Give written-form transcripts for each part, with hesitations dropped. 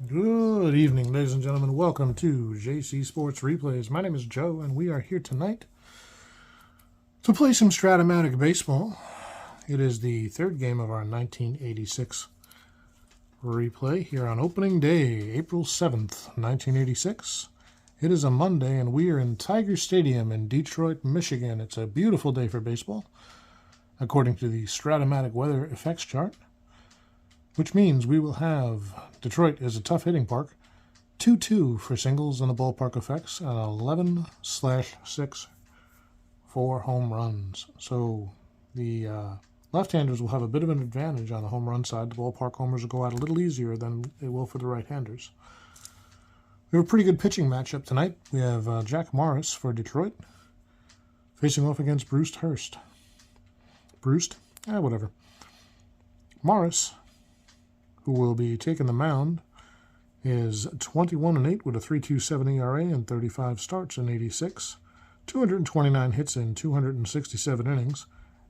Good evening, ladies and gentlemen. Welcome to JC Sports Replays. My name is Joe, and we are here tonight to play some Strat-O-Matic baseball. It is the third game of our 1986 replay here on opening day, April 7th, 1986. It is a Monday, and we are in Tiger Stadium in Detroit, Michigan. It's a beautiful day for baseball, according to the Strat-O-Matic weather effects chart, which means we will have Detroit is a tough hitting park, 2-2 for singles in the ballpark effects, and 11/6 for home runs. So the left-handers will have a bit of an advantage on the home run side. The ballpark homers will go out a little easier than they will for the right-handers. We have a pretty good pitching matchup tonight. We have Jack Morris for Detroit facing off against Hurst. Whatever. Morris, who will be taking the mound, is 21-8 with a 3.27 ERA and 35 starts in 86, 229 hits in 267 innings,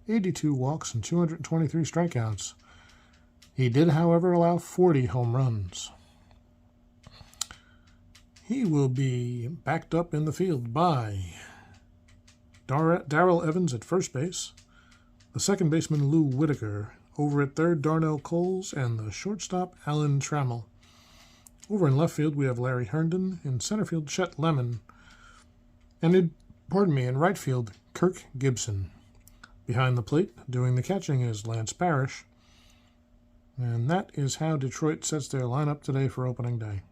82 walks and 223 strikeouts. He did, however, allow 40 home runs. He will be backed up in the field by Darrell Evans at first base, the second baseman Lou Whitaker, over at third, Darnell Coles, and the shortstop, Alan Trammell. Over in left field, we have Larry Herndon. In center field, Chet Lemon. And in right field, Kirk Gibson. Behind the plate, doing the catching, is Lance Parrish. And that is how Detroit sets their lineup today for opening day.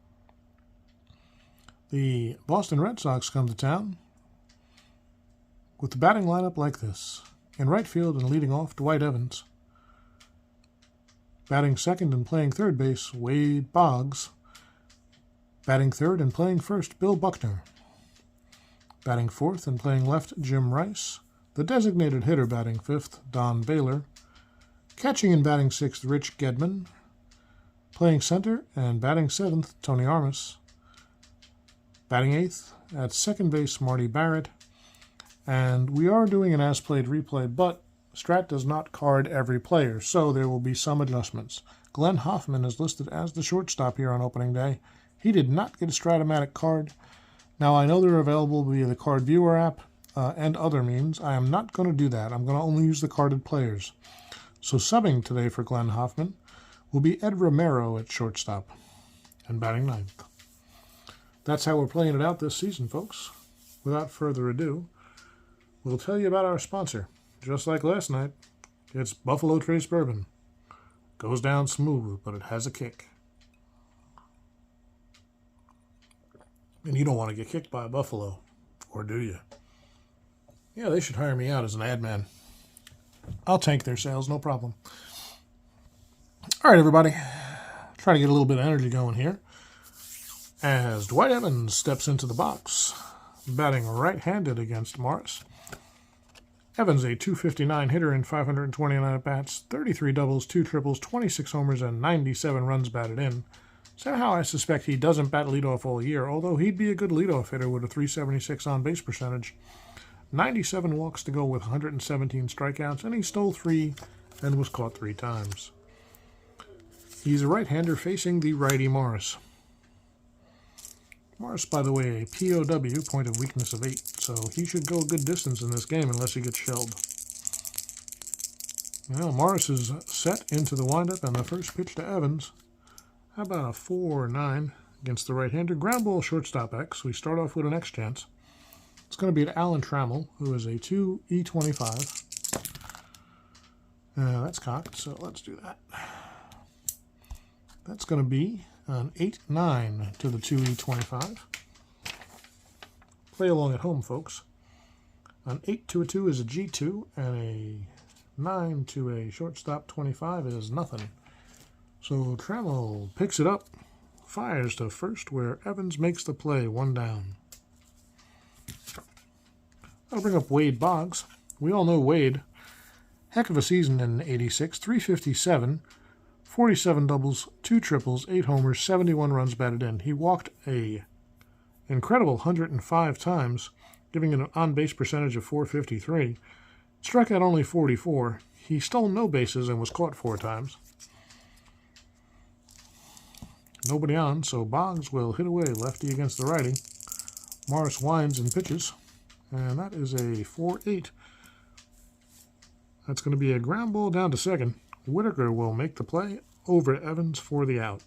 The Boston Red Sox come to town with the batting lineup like this. In right field and leading off, Dwight Evans. Batting second and playing third base, Wade Boggs. Batting third and playing first, Bill Buckner. Batting fourth and playing left, Jim Rice. The designated hitter batting fifth, Don Baylor. Catching and batting sixth, Rich Gedman. Playing center and batting seventh, Tony Armas. Batting eighth at second base, Marty Barrett. And we are doing an as-played replay, but Strat does not card every player, so there will be some adjustments. Glenn Hoffman is listed as the shortstop here on opening day. He did not get a Strat-O-Matic card. Now, I know they're available via the Card Viewer app and other means. I am not going to do that. I'm going to only use the carded players. So subbing today for Glenn Hoffman will be Ed Romero at shortstop and batting ninth. That's how we're playing it out this season, folks. Without further ado, we'll tell you about our sponsor. Just like last night, it's Buffalo Trace Bourbon. Goes down smooth, but it has a kick. And you don't want to get kicked by a buffalo, or do you? Yeah, they should hire me out as an ad man. I'll tank their sales, no problem. All right, everybody. Try to get a little bit of energy going here. As Dwight Evans steps into the box, batting right-handed against Morris. Evans, a .259 hitter in 529 at-bats, 33 doubles, 2 triples, 26 homers, and 97 runs batted in. Somehow I suspect he doesn't bat leadoff all year, although he'd be a good leadoff hitter with a .376 on-base percentage. 97 walks to go with 117 strikeouts, and he stole 3 and was caught 3 times. He's a right-hander facing the righty Morris. Morris, by the way, a POW, point of weakness of 8, so he should go a good distance in this game unless he gets shelled. Well, Morris is set into the windup, and the first pitch to Evans. How about a 4-9 against the right-hander? Ground ball, shortstop X. We start off with an X chance. It's going to be at Alan Trammell, who is a 2E25. That's cocked, so let's do that. That's going to be an 8-9 to the 2E25. Play along at home, folks. An 8 to a 2 is a G2, and a 9 to a shortstop 25 is nothing. So Trammell picks it up, fires to first where Evans makes the play, 1 down. That'll bring up Wade Boggs. We all know Wade. Heck of a season in 86, 357. 47 doubles, 2 triples, 8 homers, 71 runs batted in. He walked a incredible 105 times, giving an on-base percentage of .453. Struck out only 44. He stole no bases and was caught 4 times. Nobody on, so Boggs will hit away, lefty against the righty. Morris winds and pitches, and that is a 4-8. That's going to be a ground ball down to second. Whitaker will make the play over Evans for the out.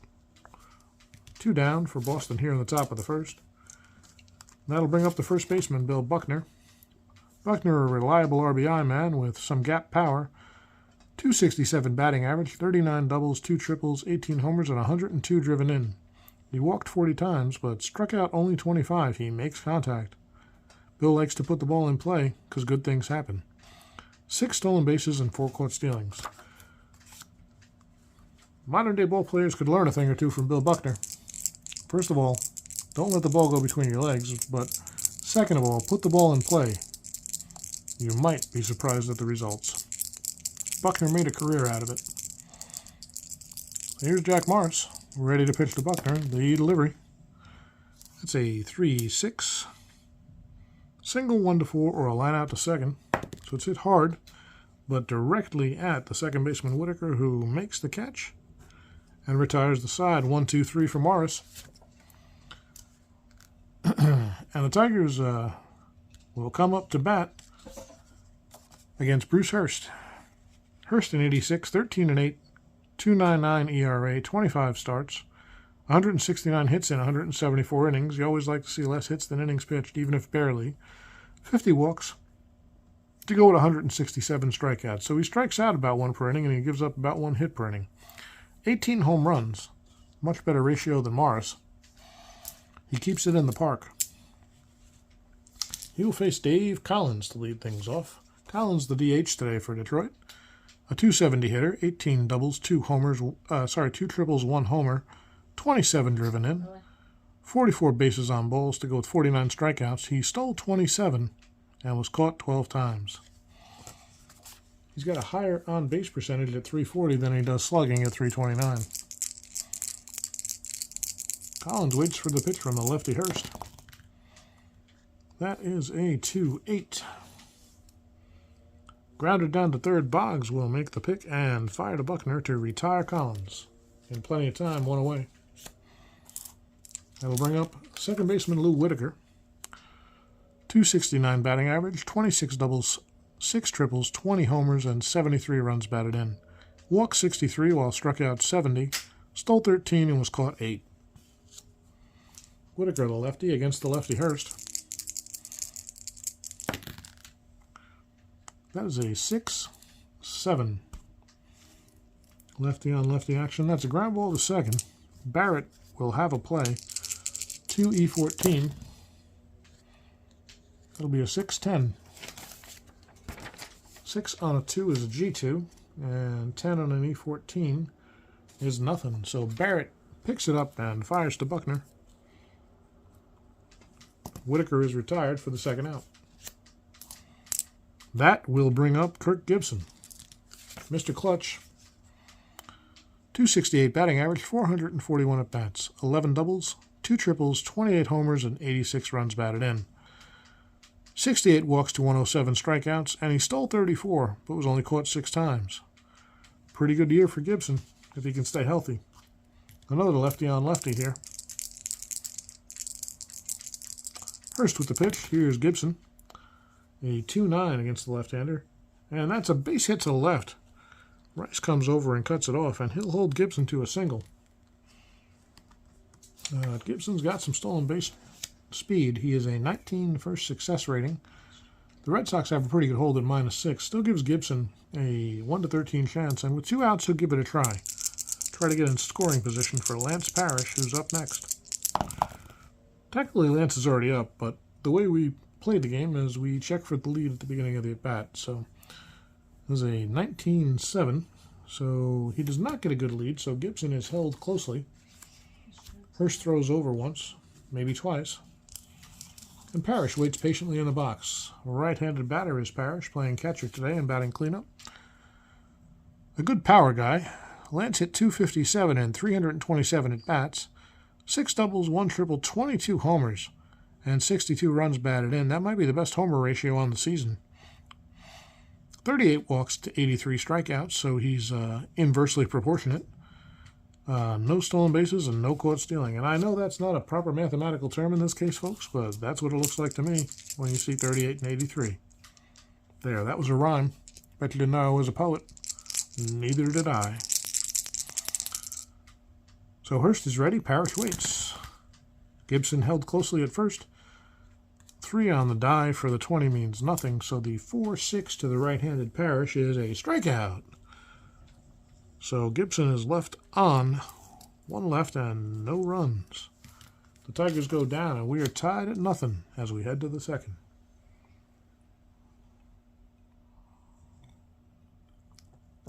2 down for Boston here in the top of the first. That'll bring up the first baseman, Bill Buckner. Buckner, a reliable RBI man with some gap power. 267 batting average, 39 doubles, 2 triples, 18 homers, and 102 driven in. He walked 40 times, but struck out only 25. He makes contact. Bill likes to put the ball in play because good things happen. 6 stolen bases and 4 caught stealings. Modern-day ball players could learn a thing or two from Bill Buckner. First of all, don't let the ball go between your legs, but second of all, put the ball in play. You might be surprised at the results. Buckner made a career out of it. Here's Jack Morris, ready to pitch to Buckner. The delivery. It's a 3-6. Single 1-4 or a line out to second. So it's hit hard, but directly at the second baseman Whitaker, who makes the catch and retires the side. 1-2-3 for Morris. And the Tigers will come up to bat against Bruce Hurst. Hurst in 86, 13-8, 2.99 ERA, 25 starts, 169 hits in 174 innings. You always like to see less hits than innings pitched, even if barely. 50 walks to go at 167 strikeouts. So he strikes out about 1 per inning, and he gives up about 1 hit per inning. 18 home runs, much better ratio than Morris. He keeps it in the park. He will face Dave Collins to lead things off. Collins the DH today for Detroit. A 270 hitter, 18 doubles, 2 triples, 1 homer, 27 driven in, 44 bases on balls to go with 49 strikeouts. He stole 27 and was caught 12 times. He's got a higher on-base percentage at 340 than he does slugging at 329. Collins waits for the pitch from the lefty Hurst. That is a 2-8. Grounded down to third, Boggs will make the pick and fire to Buckner to retire Collins. In plenty of time, 1 away. That will bring up second baseman Lou Whitaker. 269 batting average, 26 doubles, 6 triples, 20 homers, and 73 runs batted in. Walked 63 while struck out 70, stole 13 and was caught 8. Whitaker, the lefty, against the lefty Hurst. That is a 6-7. Lefty on lefty action. That's a ground ball to second. Barrett will have a play. 2E14. That'll be a 6-10. 6 on a 2 is a G2, and 10 on an E14 is nothing. So Barrett picks it up and fires to Buckner. Whitaker is retired for the second out. That will bring up Kirk Gibson. Mr. Clutch. 268 batting average, 441 at-bats, 11 doubles, 2 triples, 28 homers, and 86 runs batted in. 68 walks to 107 strikeouts, and he stole 34, but was only caught 6 times. Pretty good year for Gibson, if he can stay healthy. Another lefty on lefty here. Hurst with the pitch. Here's Gibson. A 2-9 against the left-hander. And that's a base hit to the left. Rice comes over and cuts it off, and he'll hold Gibson to a single. Gibson's got some stolen base speed. He is a 19 first success rating. The Red Sox have a pretty good hold at -6. Still gives Gibson a 1-13 chance, and with 2 outs, he'll give it a try. Try to get in scoring position for Lance Parrish, who's up next. Technically, Lance is already up, but the way we played the game is we check for the lead at the beginning of the at-bat. So there's a 19-7. So he does not get a good lead, so Gibson is held closely. Hurst throws over once, maybe twice. And Parrish waits patiently in the box. A right-handed batter is Parrish, playing catcher today and batting cleanup. A good power guy. Lance hit 257 and 327 at-bats. 6 doubles, 1 triple, 22 homers, and 62 runs batted in. That might be the best homer ratio on the season. 38 walks to 83 strikeouts, so he's inversely proportionate. No stolen bases and no caught stealing. And I know that's not a proper mathematical term in this case, folks, but that's what it looks like to me when you see 38 and 83. There, that was a rhyme. Bet you didn't know I was a poet. Neither did I. So Hurst is ready. Parrish waits. Gibson held closely at first. 3 on the die for the 20 means nothing, so the 4-6 to the right-handed Parrish is a strikeout. So Gibson is left on, 1 left and no runs. The Tigers go down and we are tied at nothing as we head to the second.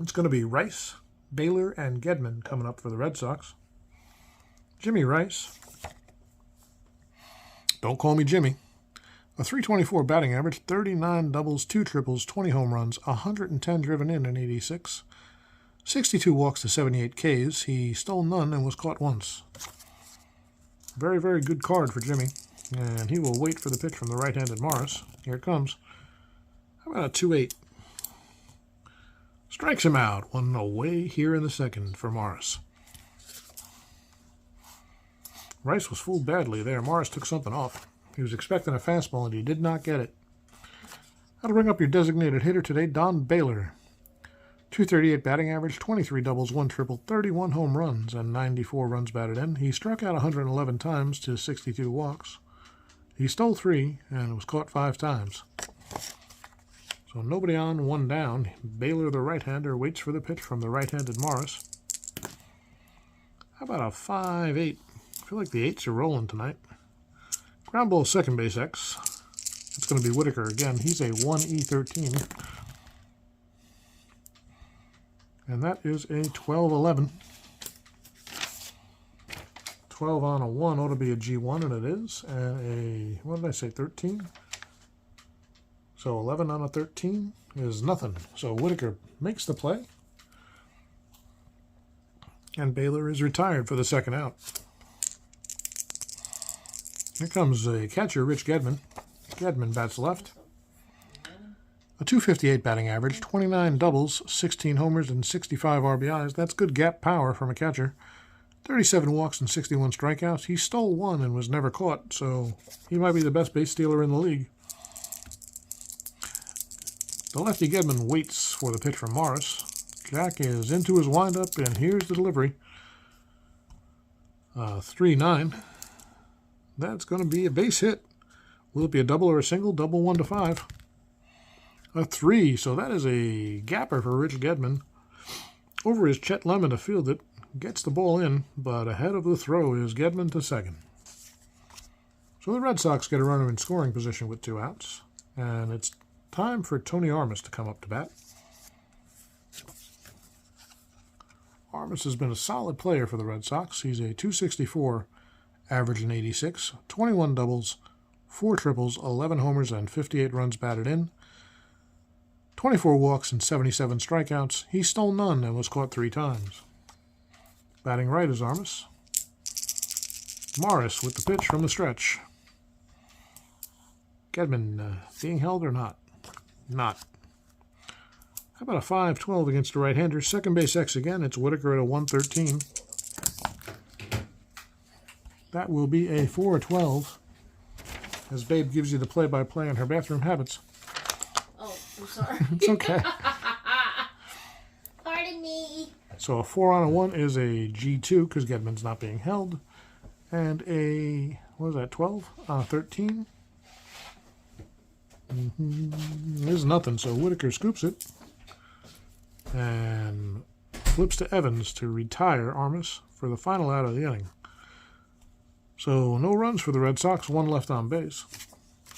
It's going to be Rice, Baylor, and Gedman coming up for the Red Sox. Jimmy Rice. Don't call me Jimmy. A .324 batting average, 39 doubles, 2 triples, 20 home runs, 110 driven in 86. 62 walks to 78 Ks. He stole none and was caught once. Very, very good card for Jimmy. And he will wait for the pitch from the right-handed Morris. Here it comes. How about a 2-8? Strikes him out. 1 away here in the second for Morris. Rice was fooled badly there. Morris took something off. He was expecting a fastball and he did not get it. That'll bring up your designated hitter today, Don Baylor. .238 batting average, 23 doubles, 1 triple, 31 home runs, and 94 runs batted in. He struck out 111 times to 62 walks. He stole 3 and was caught 5 times. So nobody on, 1 down. Baylor, the right-hander, waits for the pitch from the right-handed Morris. How about a 5-8? I feel like the 8s are rolling tonight. Ground ball, second base X. It's going to be Whitaker again. He's a 1E13. And that is a 12-11. 12 on a 1 ought to be a G1, and it is. And a, what did I say, 13? So 11 on a 13 is nothing. So Whitaker makes the play. And Baylor is retired for the second out. Here comes a catcher, Rich Gedman. Gedman bats left. A .258 batting average, 29 doubles, 16 homers, and 65 RBIs. That's good gap power from a catcher. 37 walks and 61 strikeouts. He stole 1 and was never caught, so he might be the best base stealer in the league. The lefty Gedman waits for the pitch from Morris. Jack is into his windup, and here's the delivery. 3-9. That's going to be a base hit. Will it be a double or a single? Double 1 to 5. A 3, so that is a gapper for Rich Gedman. Over is Chet Lemon to field it. Gets the ball in, but ahead of the throw is Gedman to second. So the Red Sox get a runner in scoring position with 2 outs. And it's time for Tony Armas to come up to bat. Armas has been a solid player for the Red Sox. He's a .264 average in 86, 21 doubles, 4 triples, 11 homers, and 58 runs batted in. 24 walks and 77 strikeouts. He stole none and was caught 3 times. Batting right is Armas. Morris with the pitch from the stretch. Gedman being held or not? Not. How about a 5-12 against the right-hander? Second base X again. It's Whitaker at a 113. That will be a 4-12 as Babe gives you the play-by-play on her bathroom habits. Oh, I'm sorry. It's okay. Pardon me. So a 4 on a 1 is a G2 because Gedman's not being held. And a, what is that, 12? 13? There's nothing, so Whitaker scoops it. And flips to Evans to retire Armas for the final out of the inning. So no runs for the Red Sox, 1 left on base.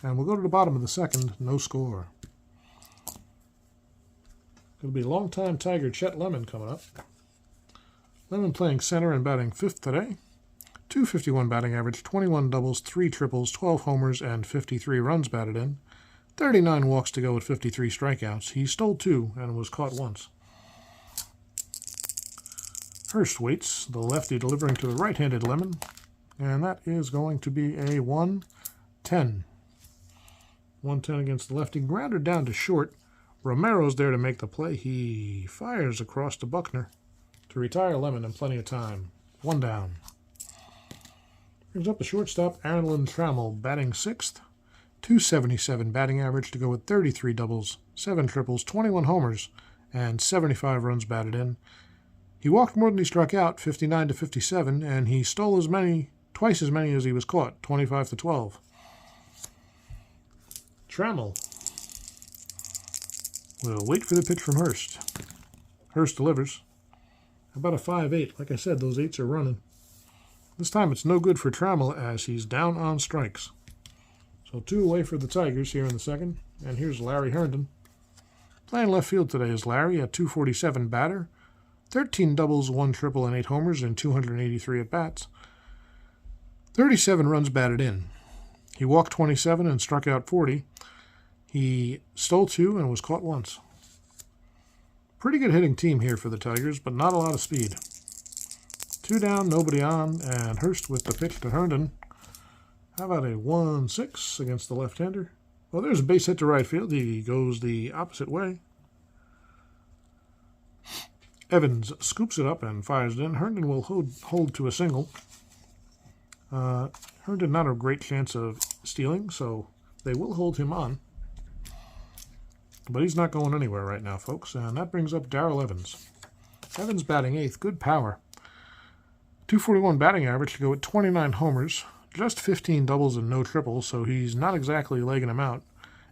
And we'll go to the bottom of the second, no score. Going to be longtime Tiger Chet Lemon coming up. Lemon playing center and batting 5th today. .251 batting average, 21 doubles, 3 triples, 12 homers, and 53 runs batted in. 39 walks to go with 53 strikeouts. He stole 2 and was caught once. Hurst waits, the lefty delivering to the right-handed Lemon. And that is going to be a 1-10. 1-10 against the lefty. Grounded down to short. Romero's there to make the play. He fires across to Buckner to retire Lemon in plenty of time. 1 down. Brings up the shortstop, Alan Trammell, batting 6th. 277 batting average to go with 33 doubles, 7 triples, 21 homers, and 75 runs batted in. He walked more than he struck out, 59 to 57, and he stole twice as many as he was caught, 25 to 12. Trammell will wait for the pitch from Hurst. Hurst delivers. About a 5-8. Like I said, those 8s are running. This time it's no good for Trammell as he's down on strikes. So 2 away for the Tigers here in the second. And here's Larry Herndon. Playing left field today is Larry, a 247 batter. 13 doubles, 1 triple, and 8 homers in 283 at-bats. 37 runs batted in. He walked 27 and struck out 40. He stole 2 and was caught once. Pretty good hitting team here for the Tigers, but not a lot of speed. 2 down, nobody on, and Hurst with the pitch to Herndon. How about a 1-6 against the left-hander? Well, there's a base hit to right field. He goes the opposite way. Evans scoops it up and fires it in. Herndon will hold to a single. Herndon not a great chance of stealing, so they will hold him on. But he's not going anywhere right now, folks. And that brings up Darrell Evans. Evans batting 8th. Good power. 241 batting average to go with 29 homers. Just 15 doubles and no triples, so he's not exactly legging him out.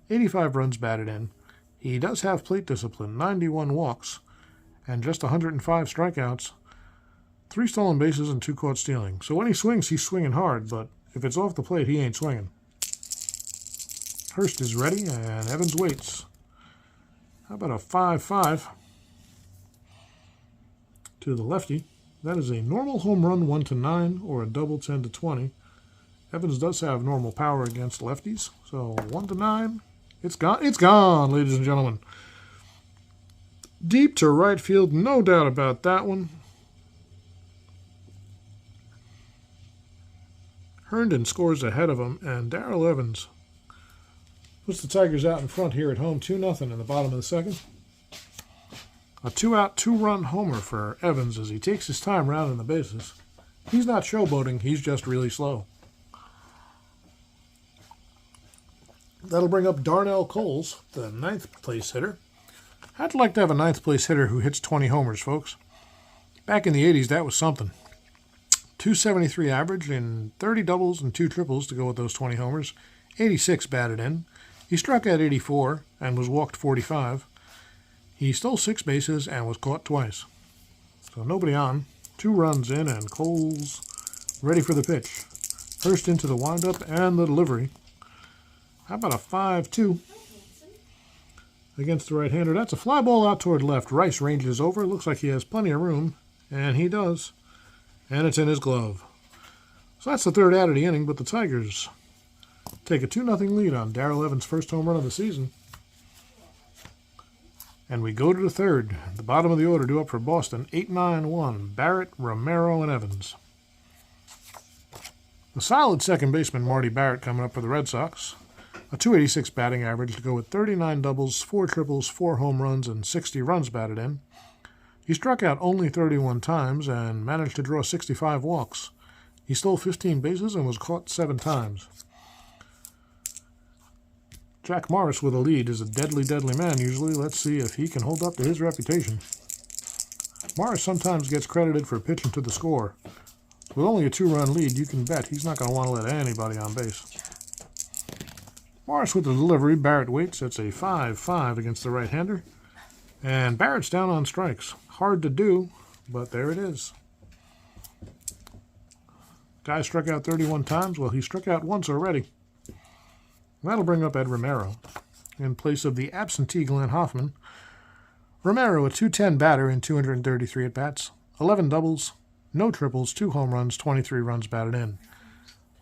85 runs batted in. He does have plate discipline. 91 walks. And just 105 strikeouts. 3 stolen bases and 2 caught stealing. So when he swings, he's swinging hard, but if it's off the plate, he ain't swinging. Hurst is ready, and Evans waits. How about a 5-5 to the lefty? That is a normal home run 1-9 or a double 10-20. Evans does have normal power against lefties, so 1-9. It's gone. It's gone, ladies and gentlemen. Deep to right field, no doubt about that one. Herndon scores ahead of him, and Darrell Evans puts the Tigers out in front here at home, 2-0 in the bottom of the second. A 2-out, 2-run homer for Evans as he takes his time rounding the bases. He's not showboating, he's just really slow. That'll bring up Darnell Coles, the 9th place hitter. I'd like to have a 9th place hitter who hits 20 homers, folks. Back in the 80s, that was something. 273 average and 30 doubles and 2 triples to go with those 20 homers. 86 batted in. He struck out 84 and was walked 45. He stole 6 bases and was caught twice. So nobody on. 2 runs in and Coles ready for the pitch. Hurst into the windup and the delivery. How about a 5-2 against the right-hander? That's a fly ball out toward left. Rice ranges over. Looks like he has plenty of room, and he does. And it's in his glove. So that's the 3rd out of the inning, but the Tigers take a 2-0 lead on Darrell Evans' first home run of the season. And we go to the 3rd. The bottom of the order due up for Boston. 8-9-1. Barrett, Romero, and Evans. The solid second baseman, Marty Barrett, coming up for the Red Sox. A 286 batting average to go with 39 doubles, 4 triples, 4 home runs, and 60 runs batted in. He struck out only 31 times and managed to draw 65 walks. He stole 15 bases and was caught 7 times. Jack Morris with a lead is a deadly, deadly man usually. Let's see if he can hold up to his reputation. Morris sometimes gets credited for pitching to the score. With only a 2-run lead, you can bet he's not going to want to let anybody on base. Morris with the delivery. Barrett waits. It's a 5-5 against the right-hander. And Barrett's down on strikes. Hard to do, but there it is. Guy struck out 31 times. Well, he struck out once already. That'll bring up Ed Romero in place of the absentee Glenn Hoffman. Romero, a 210 batter in 233 at-bats. 11 doubles, no triples, 2 home runs, 23 runs batted in.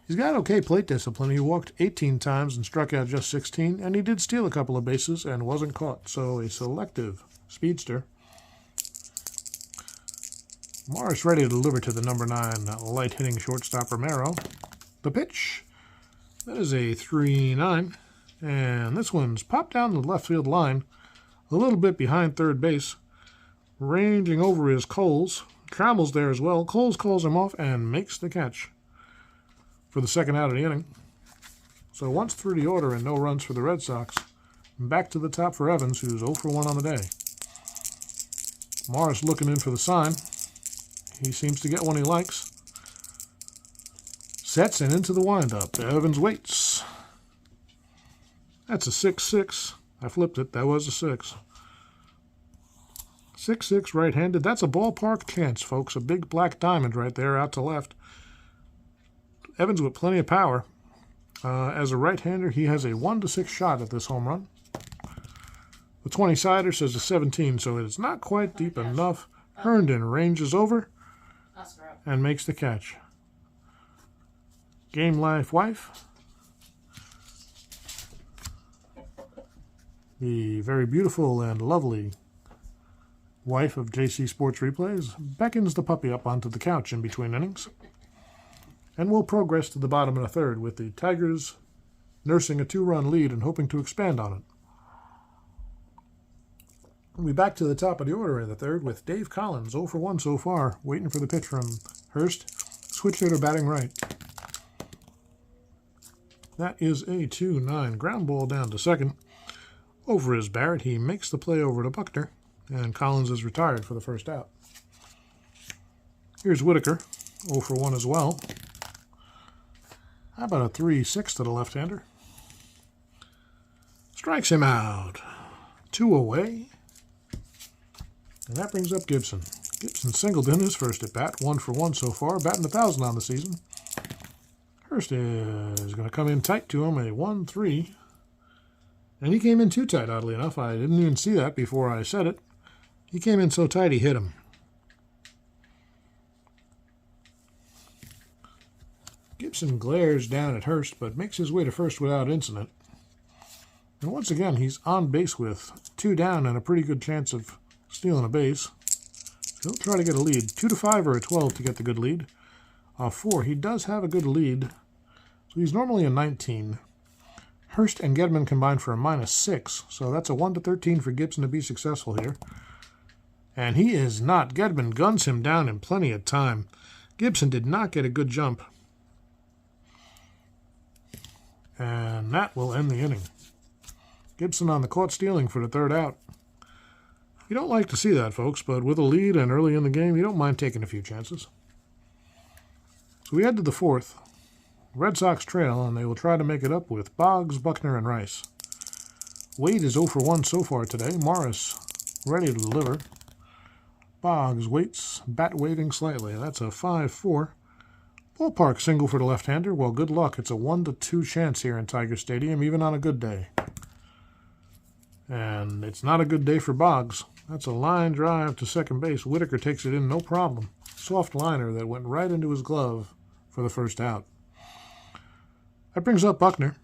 He's got okay plate discipline. He walked 18 times and struck out just 16, and he did steal a couple of bases and wasn't caught, so a selective speedster. Morris ready to deliver to the number 9 light-hitting shortstop Romero. The pitch. That is a 3-9, and this one's popped down the left field line, a little bit behind third base. Ranging over is Coles. Trammell's there as well. Coles calls him off and makes the catch for the second out of the inning. So once through the order and no runs for the Red Sox. Back to the top for Evans, who's 0 for 1 on the day. Morris looking in for the sign. He seems to get one he likes. Sets and into the windup. Evans waits. That's a 6-6. I flipped it. That was a 6. 6-6 right-handed. That's a ballpark chance, folks. A big black diamond right there out to left. Evans with plenty of power. As a right-hander, he has a 1-6 shot at this home run. The 20-sider says a 17, so it is not quite deep enough. Herndon ranges over and makes the catch. Game Life Wife. The very beautiful and lovely wife of JC Sports Replays beckons the puppy up onto the couch in between innings. And we'll progress to the bottom of the third with the Tigers nursing a 2-run lead and hoping to expand on it. We'll be back to the top of the order in the third with Dave Collins, 0 for 1 so far, waiting for the pitch from Hurst. Switch hitter batting right. That is a 2-9 ground ball down to second. Over is Barrett. He makes the play over to Buckner, and Collins is retired for the first out. Here's Whitaker, 0 for 1 as well. How about a 3-6 to the left-hander? Strikes him out. 2 away. And that brings up Gibson. Gibson singled in his first at bat, 1 for 1 so far, batting 1,000 on the season. Hurst is going to come in tight to him, a 1-3. And he came in too tight, oddly enough. I didn't even see that before I said it. He came in so tight he hit him. Gibson glares down at Hurst, but makes his way to first without incident. And once again, he's on base with 2 down and a pretty good chance of stealing a base. He'll try to get a lead. 2-5 or a 12 to get the good lead. 4, he does have a good lead. So he's normally a 19. Hurst and Gedman combined for a -6. So that's a 1-13 for Gibson to be successful here. And he is not. Gedman guns him down in plenty of time. Gibson did not get a good jump. And that will end the inning. Gibson on the caught stealing for the third out. You don't like to see that, folks, but with a lead and early in the game, you don't mind taking a few chances. So we head to the fourth. Red Sox trail, and they will try to make it up with Boggs, Buckner, and Rice. Wade is 0 for 1 so far today. Morris ready to deliver. Boggs waits, bat waving slightly. That's a 5-4. Ballpark single for the left-hander. Well, good luck. It's a 1-2 chance here in Tiger Stadium, even on a good day. And it's not a good day for Boggs. That's a line drive to second base. Whitaker takes it in, no problem. Soft liner that went right into his glove for the first out. That brings up Buckner.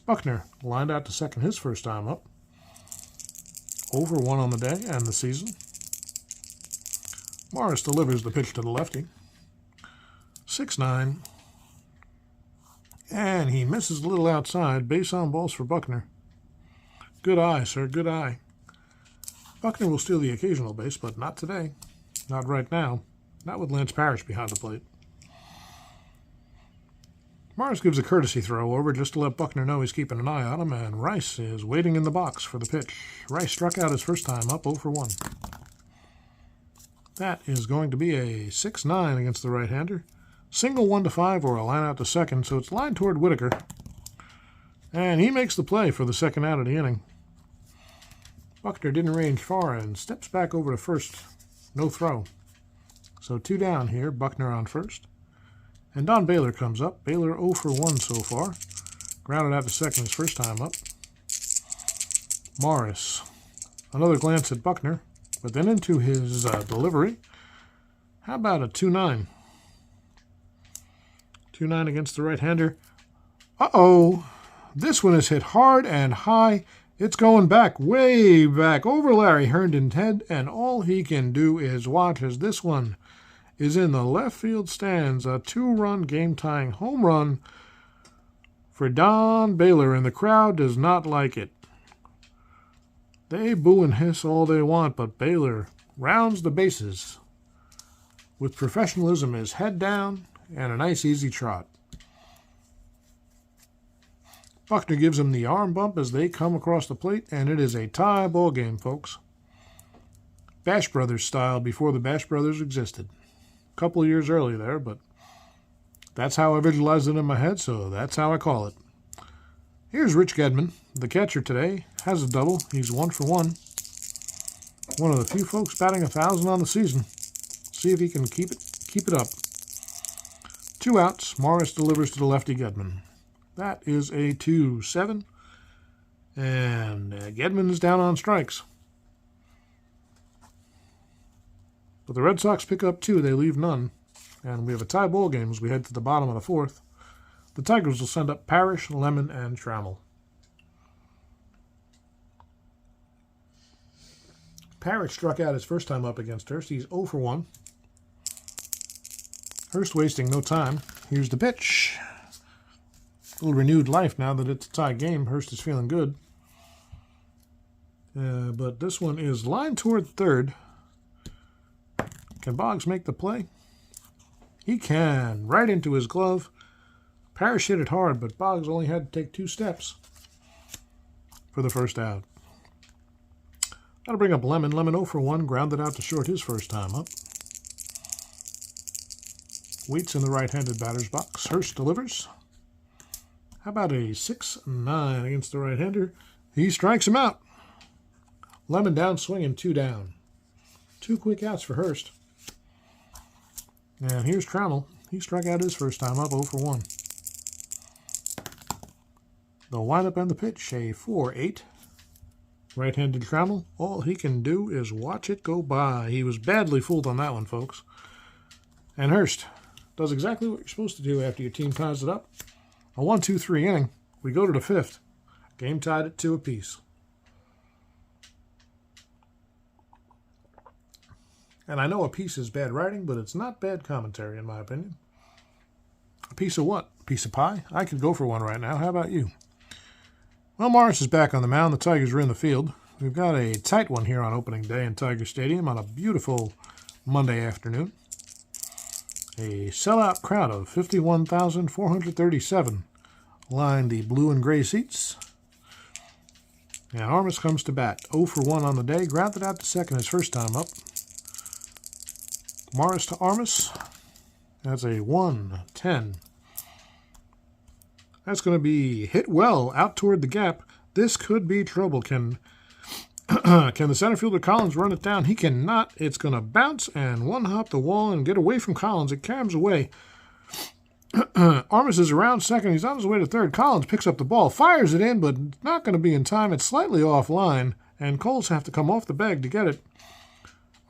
Buckner lined out to second his first time up. 0 for 1 on the day and the season. Morris delivers the pitch to the lefty. 6-9. And he misses a little outside. Base on balls for Buckner. Good eye, sir. Good eye. Buckner will steal the occasional base, but not today. Not right now. Not with Lance Parrish behind the plate. Morris gives a courtesy throw over just to let Buckner know he's keeping an eye on him, and Rice is waiting in the box for the pitch. Rice struck out his first time up, 0 for 1. That is going to be a 6-9 against the right-hander. Single 1-5 or a line out to second, so it's lined toward Whitaker. And he makes the play for the second out of the inning. Buckner didn't range far and steps back over to first. No throw. So 2 down here, Buckner on first. And Don Baylor comes up. Baylor 0 for 1 so far. Grounded out to second his first time up. Morris. Another glance at Buckner, but then into his delivery. How about a 2-9? 2-9 against the right-hander. Uh-oh. This one is hit hard and high. It's going back, way back, over Larry Herndon's head, and all he can do is watch as this one is in the left field stands. A 2-run game-tying home run for Don Baylor, and the crowd does not like it. They boo and hiss all they want, but Baylor rounds the bases with professionalism, is head down and a nice easy trot. Buckner gives him the arm bump as they come across the plate, and it is a tie ball game, folks. Bash Brothers style before the Bash Brothers existed. A couple of years early there, but that's how I visualized it in my head, so that's how I call it. Here's Rich Gedman, the catcher today, has a double. He's 1 for 1. One of the few folks batting 1,000 on the season. See if he can keep it up. 2 outs. Morris delivers to the lefty Gedman. That is a 2-7. And Gedman is down on strikes. But the Red Sox pick up 2. They leave none. And we have a tie ball game as we head to the bottom of the 4th. The Tigers will send up Parrish, Lemon, and Trammell. Parrish struck out his first time up against Hurst. He's 0 for 1. Hurst wasting no time. Here's the pitch. A little renewed life now that it's a tie game. Hurst is feeling good. But this one is lined toward third. Can Boggs make the play? He can. Right into his glove. Parrish hit it hard, but Boggs only had to take 2 steps for the first out. That'll bring up Lemon. Lemon 0 for 1, grounded out to short his first time up. Waits in the right-handed batter's box. Hurst delivers. How about a 6-9 against the right-hander? He strikes him out. Lemon down, swinging, 2 down. 2 quick outs for Hurst. And here's Trammell. He struck out his first time up, 0 for 1. The windup and the pitch, a 4-8. Right-handed Trammell. All he can do is watch it go by. He was badly fooled on that one, folks. And Hurst does exactly what you're supposed to do after your team ties it up. A 1-2-3 inning. We go to the 5th. Game tied at 2 apiece. And I know a piece is bad writing, but it's not bad commentary, in my opinion. A piece of what? A piece of pie? I could go for one right now. How about you? Well, Morris is back on the mound. The Tigers are in the field. We've got a tight one here on opening day in Tiger Stadium on a beautiful Monday afternoon. A sellout crowd of 51,437 line the blue and gray seats. And Armas comes to bat. 0 for 1 on the day. Grounded out to second his first time up. Morris to Armas. That's a 1-10. That's going to be hit well out toward the gap. This could be trouble. Can the center fielder Collins run it down? He cannot. It's going to bounce and one-hop the wall and get away from Collins. It cams away. Armas is around second. He's on his way to third. Collins picks up the ball, fires it in, but not going to be in time. It's slightly offline, and Coles have to come off the bag to get it.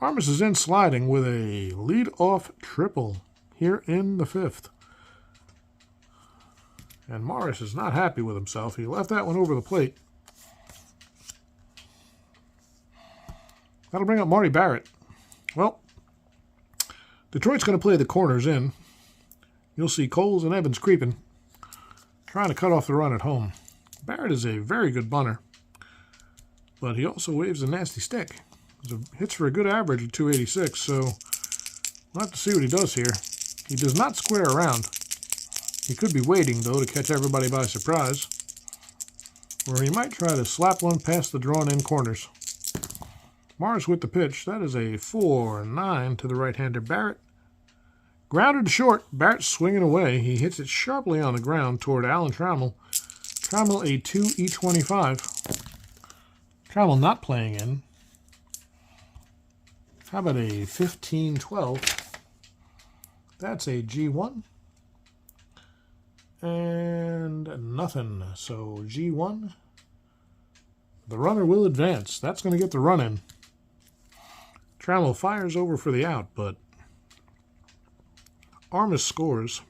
Armas is in sliding with a lead-off triple here in the 5th. And Morris is not happy with himself. He left that one over the plate. That'll bring up Marty Barrett. Well, Detroit's going to play the corners in. You'll see Coles and Evans creeping, trying to cut off the run at home. Barrett is a very good bunter, but he also waves a nasty stick. Hits for a good average of 286, so we'll have to see what he does here. He does not square around. He could be waiting, though, to catch everybody by surprise. Or he might try to slap one past the drawn-in corners. Morris with the pitch. That is a 4-9 to the right-hander Barrett. Grounded to short. Barrett swinging away. He hits it sharply on the ground toward Alan Trammell. Trammell a 2-E25. Trammell not playing in. How about a 15-12? That's a G1. And nothing. So G1. The runner will advance. That's going to get the run in. Trammell fires over for the out, but Armas scores.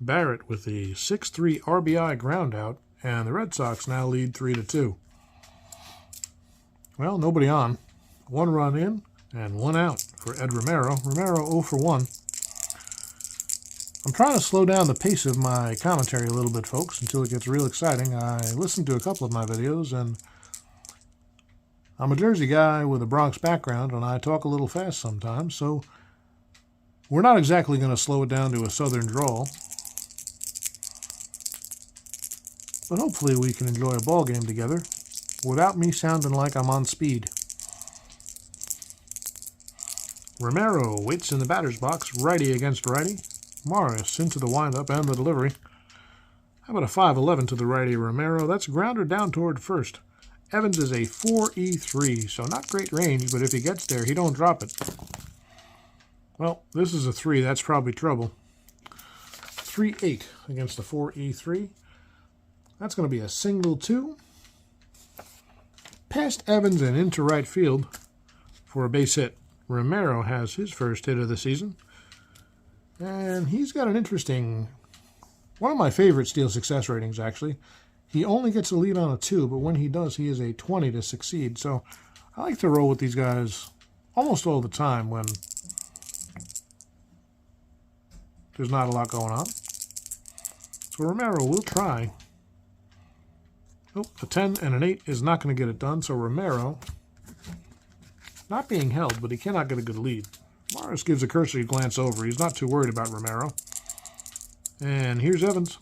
Barrett with the 6-3 RBI ground out, and the Red Sox now lead 3-2. Well, nobody on. 1 run in and 1 out for Ed Romero. Romero 0 for 1. I'm trying to slow down the pace of my commentary a little bit, folks, until it gets real exciting. I listened to a couple of my videos, and I'm a Jersey guy with a Bronx background, and I talk a little fast sometimes, so we're not exactly going to slow it down to a southern drawl. But hopefully we can enjoy a ball game together without me sounding like I'm on speed. Romero waits in the batter's box, righty against righty. Morris into the windup and the delivery. How about a 5-11 to the righty Romero? That's grounded down toward first. Evans is a 4-E-3, so not great range, but if he gets there, he don't drop it. Well, this is a 3. That's probably trouble. 3-8 against the 4-E-3. That's going to be a single 2. Past Evans and into right field for a base hit. Romero has his first hit of the season. And he's got an interesting, one of my favorite steal success ratings, actually. He only gets a lead on a 2, but when he does, he is a 20 to succeed. So I like to roll with these guys almost all the time when there's not a lot going on. So Romero will try. Nope, a 10 and an 8 is not going to get it done. So Romero, not being held, but he cannot get a good lead. Morris gives a cursory glance over. He's not too worried about Romero. And here's Evans.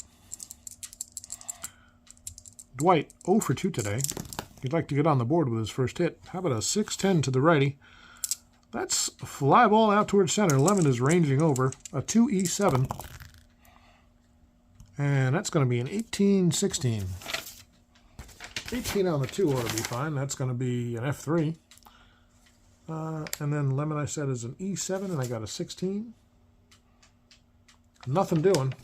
Dwight 0 for 2 today. He'd like to get on the board with his first hit. How about a 6-10 to the righty? That's a fly ball out towards center. Lemon is ranging over. A 2-E-7. And that's going to be an 18-16. 18 on the 2 ought to be fine. That's going to be an F3. And then Lemon, I said, is an E7, and I got a 16. Nothing doing.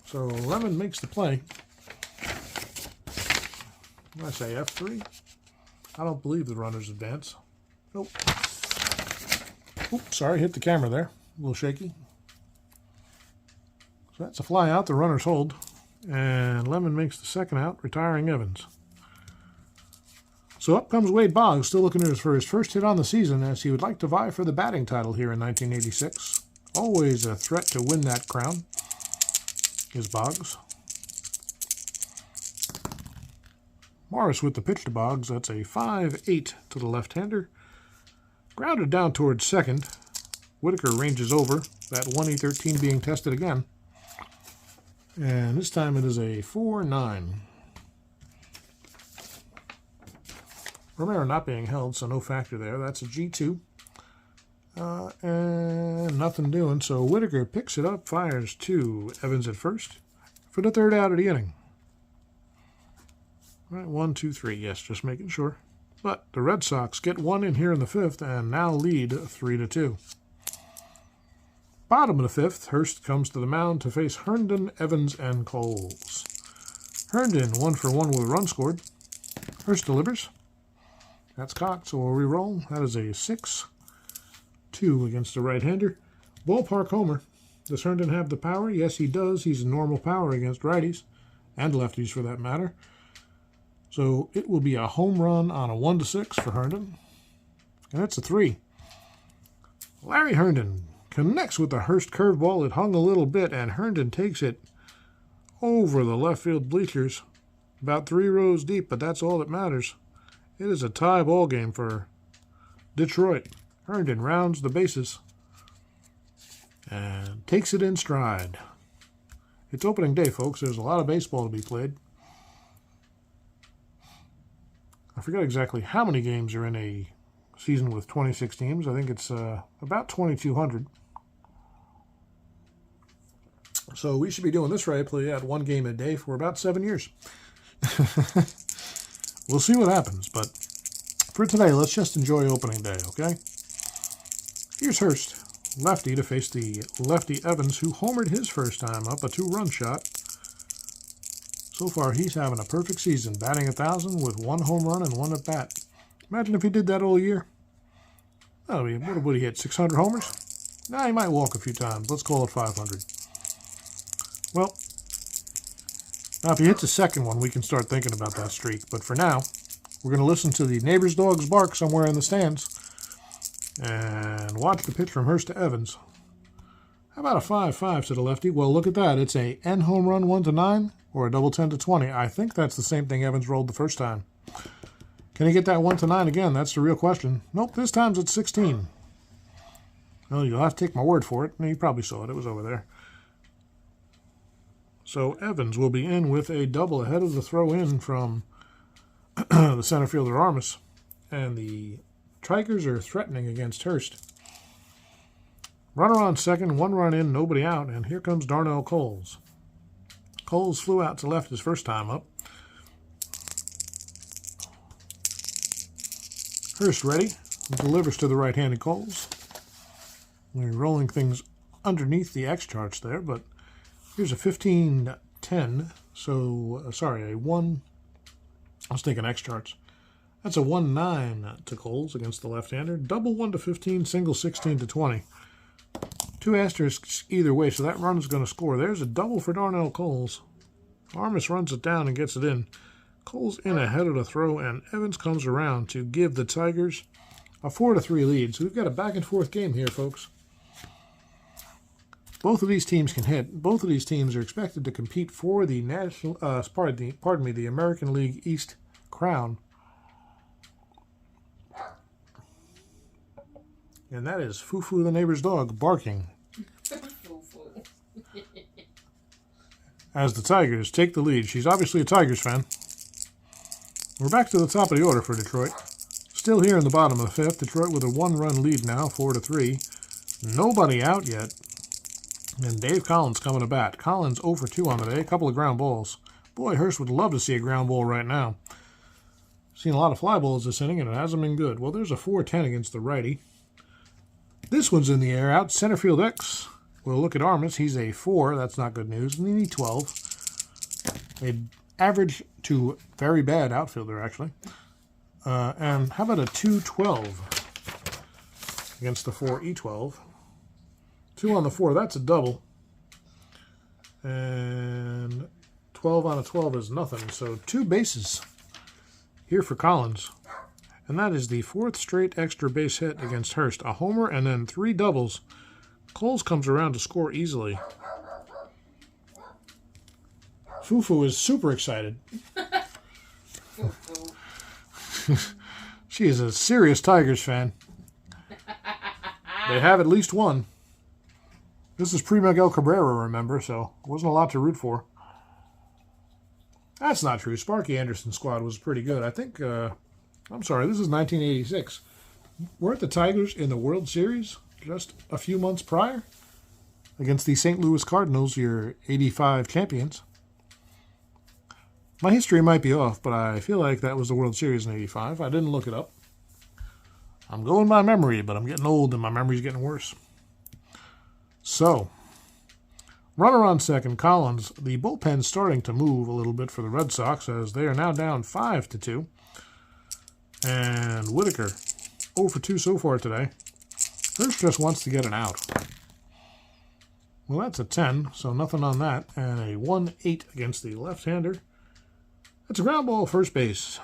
So Lemon makes the play. When I say F3, I don't believe the runners advance. Nope. Oops, sorry, hit the camera there. A little shaky. So that's a fly out. The runners hold. And Lemon makes the second out, retiring Evans. So up comes Wade Boggs, still looking for his first hit on the season, as he would like to vie for the batting title here in 1986. Always a threat to win that crown is Boggs. Morris with the pitch to Boggs. That's a 5-8 to the left-hander. Grounded down towards second. Whitaker ranges over. That 1-E-13 being tested again. And this time it is a 4-9. Romero not being held, so no factor there. That's a G2. And nothing doing. So Whitaker picks it up, fires to Evans at first for the third out of the inning. All right, 1, 2, 3. Yes, just making sure. But the Red Sox get one in here in the fifth and now lead 3-2. Bottom of the fifth, Hurst comes to the mound to face Herndon, Evans, and Coles. Herndon 1 for 1 with a run scored. Hurst delivers. That's cocked, so we'll re-roll. That is a 6-2 against the right-hander. Ballpark homer. Does Herndon have the power? Yes, he does. He's normal power against righties, and lefties for that matter. So it will be a home run on a 1-6 for Herndon. And that's a 3. Larry Herndon connects with the Hurst curveball. It hung a little bit, and Herndon takes it over the left field bleachers. About 3 rows deep, but that's all that matters. It is a tie ball game for Detroit. Herndon rounds the bases and takes it in stride. It's opening day, folks. There's a lot of baseball to be played. I forget exactly how many games are in a season with 26 teams. I think it's about 2,200. So we should be doing this right, play at 1 game a day for about 7 years. We'll see what happens, but for today, let's just enjoy opening day, okay? Here's Hurst, lefty, to face the lefty Evans, who homered his first time up, a 2-run shot. So far, he's having a perfect season, batting 1,000 with 1 home run and 1 at bat. Imagine if he did that all year. Oh, what would he hit, 600 homers? Nah, he might walk a few times. Let's call it 500. Well, now if he hits a second one, we can start thinking about that streak. But for now, we're going to listen to the neighbor's dogs bark somewhere in the stands and watch the pitch from Hurst to Evans. How about a 5-5 to the lefty? Well, look at that. It's a N home run 1-9 or a double 10-20. I think that's the same thing Evans rolled the first time. Can he get that 1-9 again? That's the real question. Nope, this time it's 16. Well, you'll have to take my word for it. You probably saw it. It was over there. So Evans will be in with a double ahead of the throw-in from the center fielder Armas. And the Tigers are threatening against Hurst. Runner on second, 1 run in, nobody out, and here comes Darnell Coles. Coles flew out to left his first time up. Hurst ready, delivers to the right-handed Coles. We're rolling things underneath the X charts there, but here's a 15-10, so, sorry, a 1, I was thinking X charts. That's a 1-9 to Coles against the left-hander. Double 1-15, single 16-20. 2 asterisks either way, so that run is going to score. There's a double for Darnell Coles. Armas runs it down and gets it in. Coles in ahead of the throw, and Evans comes around to give the Tigers a 4-3 lead. So we've got a back-and-forth game here, folks. Both of these teams can hit. Both of these teams are expected to compete for the national, the American League East crown. And that is Fufu the neighbor's dog barking. As the Tigers take the lead. She's obviously a Tigers fan. We're back to the top of the order for Detroit. Still here in the bottom of the 5th. Detroit with a 1-run lead now, 4-3. Nobody out yet. And Dave Collins coming to bat. Collins 0 for 2 on the day. A couple of ground balls. Boy, Hurst would love to see a ground ball right now. Seen a lot of fly balls this inning, and it hasn't been good. Well, there's a 4-10 against the righty. This one's in the air out. Center field X. We'll look at Armas. He's a 4. That's not good news. And they need 12. A average to very bad outfielder, actually. And how about a 2-12 against the 4 E12? 2 on the 4. That's a double. And 12 on a 12 is nothing. So 2 bases here for Collins. And that is the 4th straight extra base hit against Hurst. A homer and then 3 doubles. Coles comes around to score easily. Fufu is super excited. She is a serious Tigers fan. They have at least one. This is pre-Miguel Cabrera, remember, so it wasn't a lot to root for. That's not true. Sparky Anderson's squad was pretty good. I think... I'm sorry, this is 1986. Weren't the Tigers in the World Series just a few months prior against the St. Louis Cardinals, your 85 champions? My history might be off, but I feel like that was the World Series in 85. I didn't look it up. I'm going by memory, but I'm getting old and my memory's getting worse. So, runner on second, Collins. The bullpen's starting to move a little bit for the Red Sox as they are now down 5-2. And Whitaker, 0 for 2 so far today. Hurst just wants to get an out. Well, that's a 10, so nothing on that. And a 1-8 against the left-hander. That's a ground ball, first base.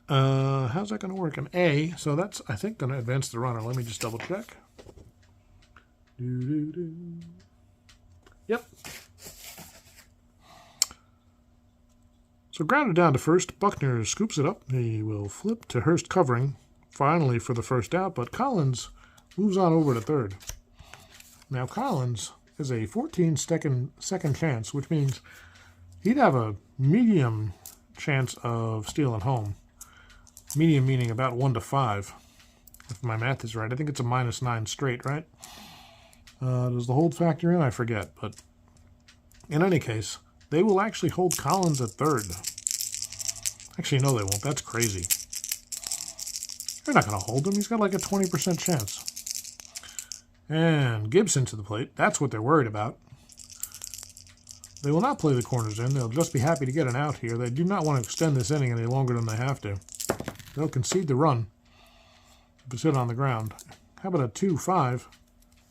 How's that going to work? An A, so that's, I think, going to advance the runner. Let me just double check. Yep. So grounded down to first. Buckner scoops it up. He will flip to Hurst covering, finally for the first out, but Collins moves on over to third. Now Collins is a 14-second chance, which means he'd have a medium chance of stealing home. Medium meaning about 1 to 5, if my math is right. I think it's a -9 straight, right? Does the hold factor in? I forget, but in any case, they will actually hold Collins at third. Actually, no, they won't. That's crazy. They're not going to hold him. He's got like a 20% chance. And Gibson to the plate. That's what they're worried about. They will not play the corners in. They'll just be happy to get an out here. They do not want to extend this inning any longer than they have to. They'll concede the run if it's hit on the ground. How about a 2-5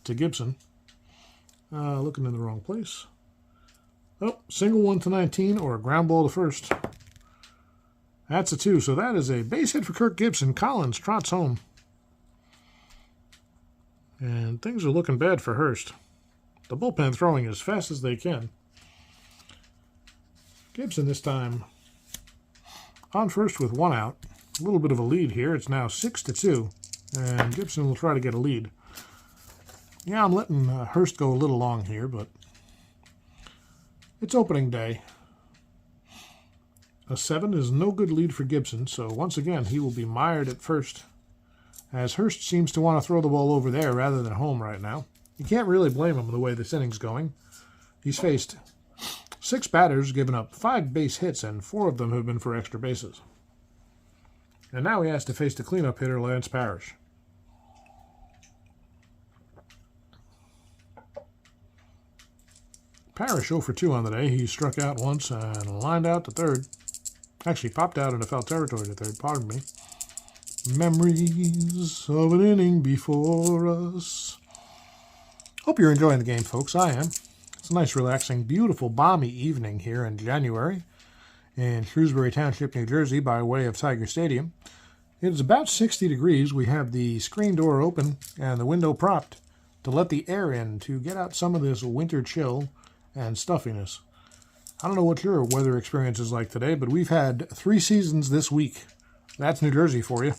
to Gibson? Looking in the wrong place. Oh, single 1 to 19 or a ground ball to first. That's a 2. So that is a base hit for Kirk Gibson. Collins trots home. And things are looking bad for Hurst. The bullpen throwing as fast as they can. Gibson this time On first with 1 out. A little bit of a lead here. It's now 6-2, and Gibson will try to get a lead. Yeah, I'm letting Hurst go a little long here, but it's opening day. A 7 is no good lead for Gibson, so once again he will be mired at first, as Hurst seems to want to throw the ball over there rather than home right now. You can't really blame him the way this inning's going. He's faced 6 batters, given up 5 base hits, and 4 of them have been for extra bases. And now he has to face the cleanup hitter, Lance Parrish. Parrish 0 for 2 on the day. He struck out once and lined out to third. Actually, popped out into foul territory to third, pardon me. Memories of an inning before us. Hope you're enjoying the game, folks. I am. It's a nice, relaxing, beautiful, balmy evening here in January in Shrewsbury Township, New Jersey, by way of Tiger Stadium. It is about 60 degrees. We have the screen door open and the window propped to let the air in to get out some of this winter chill and stuffiness. I don't know what your weather experience is like today, but we've had 3 seasons this week. That's New Jersey for you.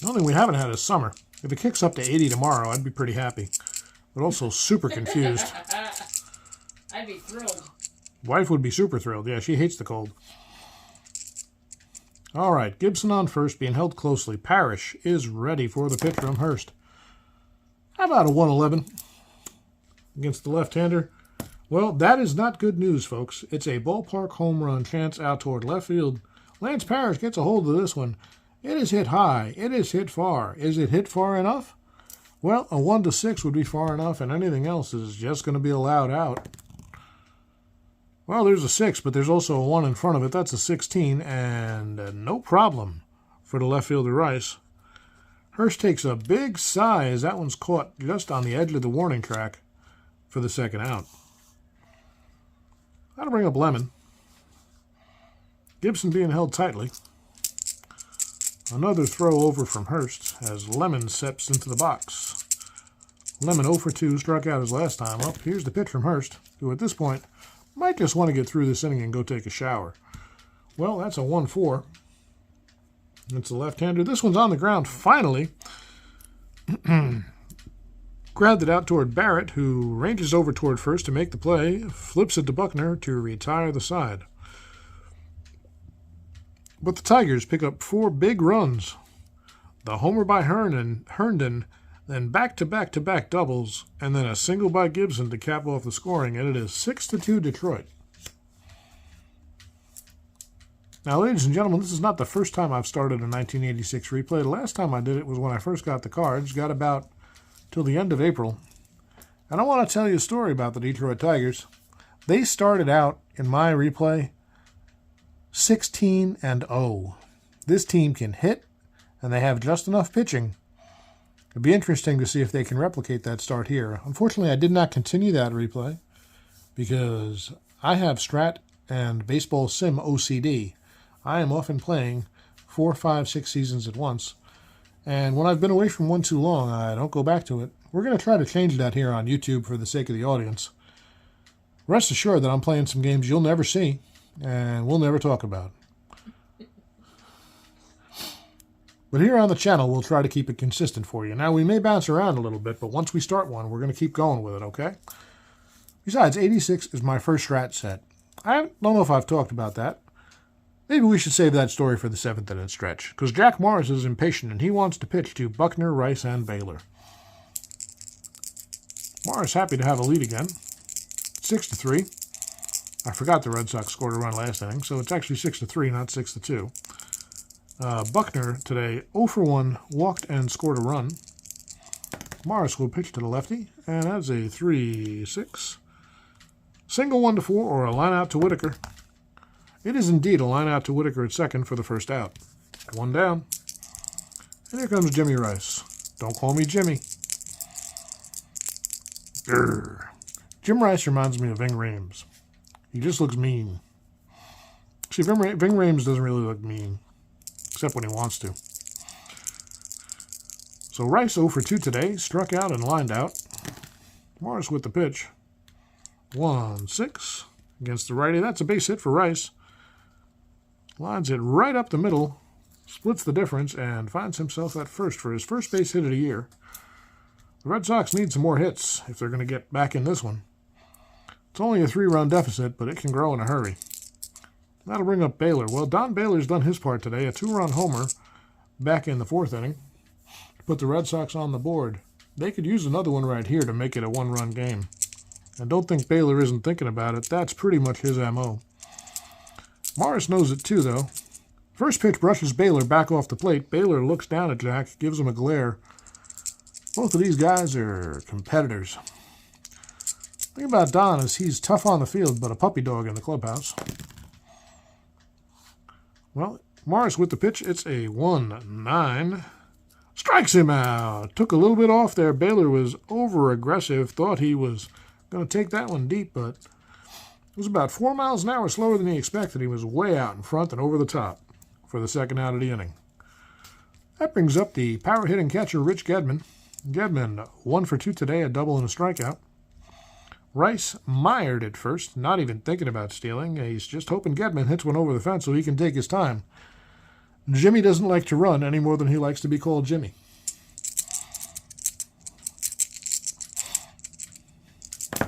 The only thing we haven't had is summer. If it kicks up to 80 tomorrow, I'd be pretty happy. But also super confused. I'd be thrilled. Wife would be super thrilled. Yeah, she hates the cold. All right, Gibson on first, being held closely. Parrish is ready for the pitch from Hurst. How about a 111 against the left-hander? Well, that is not good news, folks. It's a ballpark home run chance out toward left field. Lance Parrish gets a hold of this one. It is hit high. It is hit far. Is it hit far enough? Well, a 1-6 would be far enough, and anything else is just going to be allowed out. Well, there's a 6, but there's also a 1 in front of it. That's a 16, and no problem for the left fielder Rice. Hurst takes a big sigh as that one's caught just on the edge of the warning track for the second out. That'll bring up Lemon. Gibson being held tightly. Another throw over from Hurst as Lemon steps into the box. Lemon 0 for 2, struck out his last time up. Here's the pitch from Hurst, who at this point might just want to get through this inning and go take a shower. Well, that's a 1-4. It's a left-hander. This one's on the ground finally. Grabbed it out toward Barrett, who ranges over toward first to make the play, flips it to Buckner to retire the side. But the Tigers pick up 4 big runs. The homer by Herndon, then back-to-back-to-back doubles, and then a single by Gibson to cap off the scoring, and it is 6-2 Detroit. Now, ladies and gentlemen, this is not the first time I've started a 1986 replay. The last time I did it was when I first got the cards, got about till the end of April. And I want to tell you a story about the Detroit Tigers. They started out in my replay 16-0. This team can hit, and they have just enough pitching. It'd be interesting to see if they can replicate that start here. Unfortunately, I did not continue that replay because I have Strat and Baseball Sim OCD. I am often playing 4, 5, 6 seasons at once. And when I've been away from one too long, I don't go back to it. We're going to try to change that here on YouTube for the sake of the audience. Rest assured that I'm playing some games you'll never see and we'll never talk about. But here on the channel, we'll try to keep it consistent for you. Now, we may bounce around a little bit, but once we start one, we're going to keep going with it, okay? Besides, 86 is my first Strat set. I don't know if I've talked about that. Maybe we should save that story for the 7th inning stretch, because Jack Morris is impatient, and he wants to pitch to Buckner, Rice, and Baylor. Morris happy to have a lead again. 6-3. I forgot the Red Sox scored a run last inning, so it's actually 6-3, not 6-2. Buckner today 0 for 1, walked and scored a run. Morris will pitch to the lefty, and that's a 3-6. Single 1-4 or a line out to Whitaker. It is indeed a line out to Whitaker at second for the first out. 1 down. And here comes Jimmy Rice. Don't call me Jimmy. Grr. Jim Rice reminds me of Ving Rhames. He just looks mean. See, Ving Rhames doesn't really look mean, except when he wants to. So Rice 0 for 2 today, struck out and lined out. Morris with the pitch. 1-6 against the righty. That's a base hit for Rice. Lines it right up the middle, splits the difference, and finds himself at first for his first base hit of the year. The Red Sox need some more hits if they're going to get back in this one. It's only a 3-run deficit, but it can grow in a hurry. That'll bring up Baylor. Well, Don Baylor's done his part today, a 2-run homer back in the 4th inning. Put the Red Sox on the board. They could use another one right here to make it a 1-run game. And don't think Baylor isn't thinking about it. That's pretty much his MO. Morris knows it too, though. First pitch brushes Baylor back off the plate. Baylor looks down at Jack, gives him a glare. Both of these guys are competitors. The thing about Don is he's tough on the field, but a puppy dog in the clubhouse. Well, Morris with the pitch. It's a 1-9. Strikes him out. Took a little bit off there. Baylor was over-aggressive. Thought he was going to take that one deep, but it was about 4 miles an hour slower than he expected. He was way out in front and over the top for the second out of the inning. That brings up the power-hitting catcher, Rich Gedman. Gedman 1 for 2 today, a double and a strikeout. Rice mired at first, not even thinking about stealing. He's just hoping Gedman hits one over the fence so he can take his time. Jimmy doesn't like to run any more than he likes to be called Jimmy.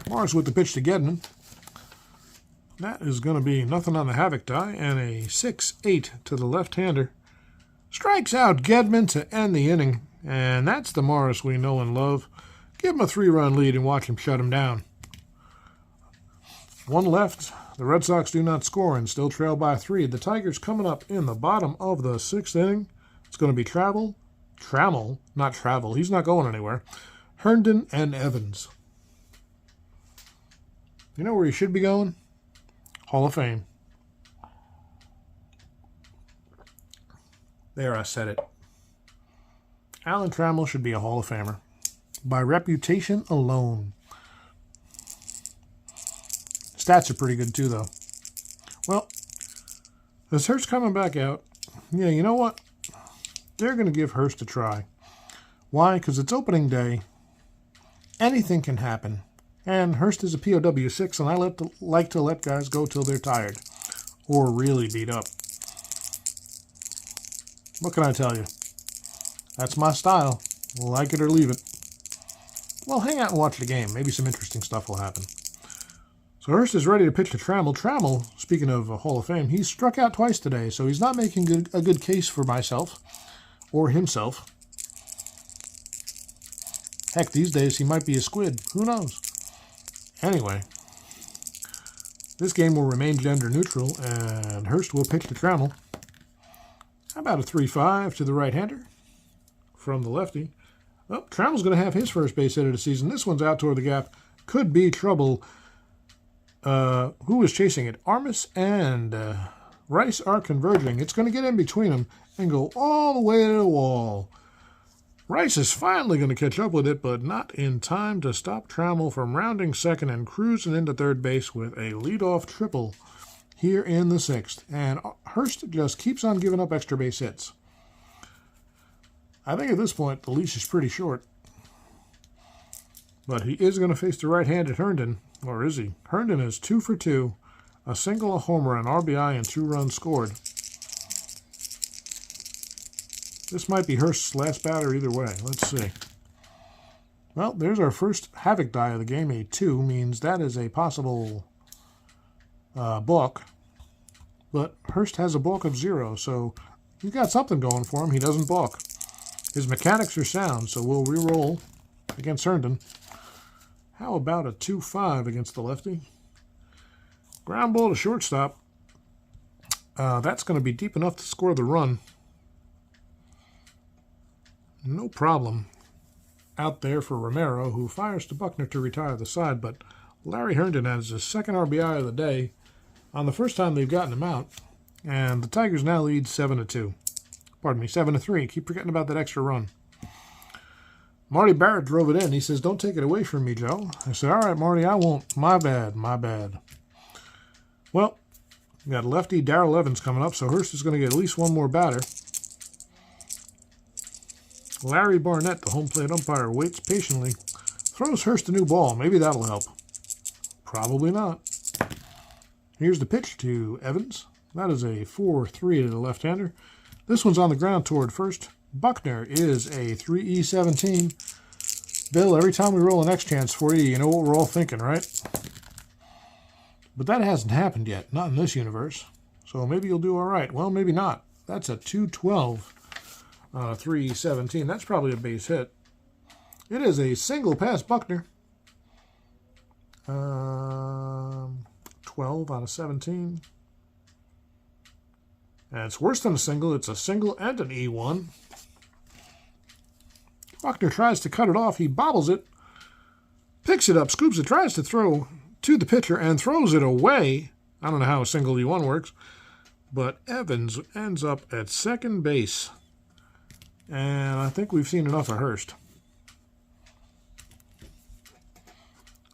Morris with the pitch to Gedman. That is going to be nothing on the havoc die, and a 6-8 to the left-hander. Strikes out Gedman to end the inning, and that's the Morris we know and love. Give him a 3-run lead and watch him shut him down. 1 left. The Red Sox do not score and still trail by 3. The Tigers coming up in the bottom of the 6th inning. It's going to be Trammell, not Travel. He's not going anywhere. Herndon and Evans. You know where he should be going? Hall of Fame. There, I said it. Alan Trammell should be a Hall of Famer. By reputation alone. Stats are pretty good too, though. Well, is Hurst coming back out? Yeah, you know what? They're going to give Hurst a try. Why? Because it's opening day. Anything can happen. And Hurst is a POW 6, and I like to let guys go till they're tired. Or really beat up. What can I tell you? That's my style. Like it or leave it. Well, hang out and watch the game. Maybe some interesting stuff will happen. So Hurst is ready to pitch to Trammell. Trammell, speaking of Hall of Fame, he's struck out twice today, so he's not making a good case for myself or himself. Heck, these days he might be a squid. Who knows? Anyway, this game will remain gender neutral, and Hurst will pitch to Trammell. How about a 3-5 to the right-hander from the lefty? Well, Trammell's going to have his first base hit of the season. This one's out toward the gap. Could be trouble. Who was chasing it? Armas and Rice are converging. It's going to get in between them and go all the way to the wall. Rice is finally going to catch up with it, but not in time to stop Trammell from rounding second and cruising into third base with a leadoff triple here in the 6th. And Hurst just keeps on giving up extra base hits. I think at this point the leash is pretty short. But he is going to face the right-handed Herndon. Or is he? Herndon is 2 for 2. A single, a homer, an RBI, and 2 runs scored. This might be Hurst's last batter either way. Let's see. Well, there's our first havoc die of the game. A 2 means that is a possible balk. But Hurst has a balk of 0, so he's got something going for him. He doesn't balk. His mechanics are sound, so we'll re-roll against Herndon. How about a 2-5 against the lefty? Ground ball to shortstop. That's going to be deep enough to score the run. No problem out there for Romero, who fires to Buckner to retire the side, but Larry Herndon has his second RBI of the day on the first time they've gotten him out, and the Tigers now lead 7-2. Pardon me, 7-3. Keep forgetting about that extra run. Marty Barrett drove it in. He says, "Don't take it away from me, Joe." I said, "All right, Marty, I won't. My bad, my bad." Well, we got lefty Darrell Evans coming up, so Hurst is going to get at least one more batter. Larry Barnett, the home plate umpire, waits patiently. Throws Hurst a new ball. Maybe that'll help. Probably not. Here's the pitch to Evans. That is a 4-3 to the left-hander. This one's on the ground toward first. Buckner is a 3E17. Bill, every time we roll an X chance for you, you know what we're all thinking, right? But that hasn't happened yet, not in this universe. So maybe you'll do all right. Well, maybe not. That's a 212 on a 3E17. That's probably a base hit. It is a single past Buckner. 12 out of 17. And it's worse than a single. It's a single and an E1. Buckner tries to cut it off. He bobbles it, picks it up, scoops it, tries to throw to the pitcher, and throws it away. I don't know how a single E1 works, but Evans ends up at second base. And I think we've seen enough of Hurst.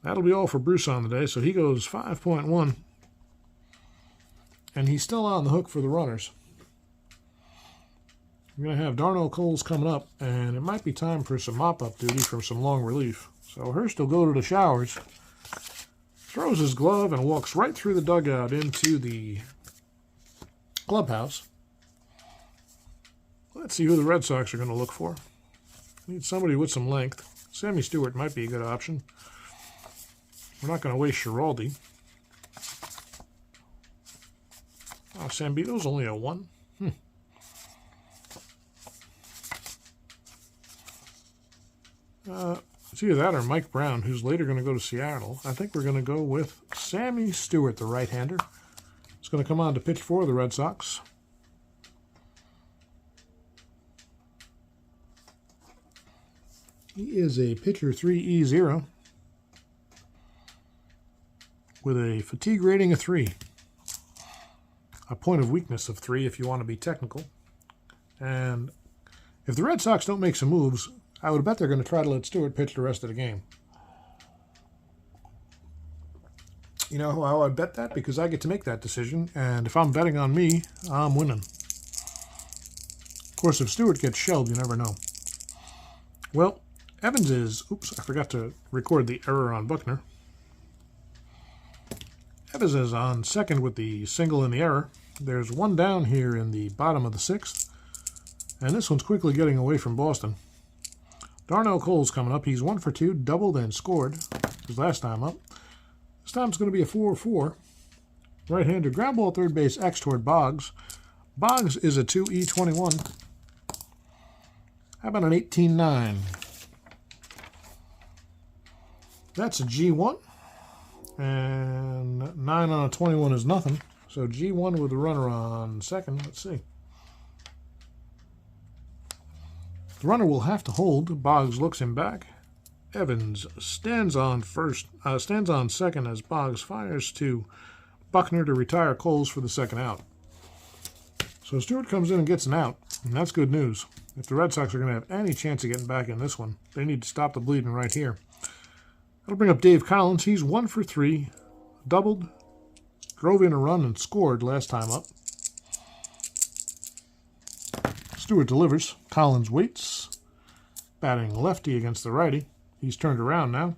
That'll be all for Bruce on the day, so he goes 5.1. And he's still on the hook for the runners. We're going to have Darnell Coles coming up, and it might be time for some mop-up duty from some long relief. So Hurst will go to the showers, throws his glove, and walks right through the dugout into the clubhouse. Let's see who the Red Sox are going to look for. Need somebody with some length. Sammy Stewart might be a good option. We're not going to waste Schiraldi. Oh, Sambito's only a 1. It's either that or Mike Brown, who's later going to go to Seattle. I think we're going to go with Sammy Stewart, the right-hander. He's going to come on to pitch for the Red Sox. He is a pitcher 3E0 with a fatigue rating of 3. A point of weakness of 3 if you want to be technical. And if the Red Sox don't make some moves, I would bet they're going to try to let Stewart pitch the rest of the game. You know how I bet that? Because I get to make that decision, and if I'm betting on me, I'm winning. Of course, if Stewart gets shelled, you never know. Well, Evans is... Oops, I forgot to record the error on Buckner. Evans is on second with the single and the error. There's one down here in the bottom of the 6th, and this one's quickly getting away from Boston. Darnell Coles coming up. He's 1 for 2, doubled and scored his last time up. This time it's going to be a 4-4. Right-hander ground ball third base X toward Boggs. Boggs is a 2E21. How about an 18-9? That's a G1. And 9 on a 21 is nothing. So G1 with the runner on second. Let's see. The runner will have to hold. Boggs looks him back. Evans stands on second as Boggs fires to Buckner to retire Coles for the second out. So Stewart comes in and gets an out, and that's good news. If the Red Sox are going to have any chance of getting back in this one, they need to stop the bleeding right here. That'll bring up Dave Collins. He's 1 for 3, doubled, drove in a run, and scored last time up. Stewart delivers. Collins waits. Batting lefty against the righty. He's turned around now.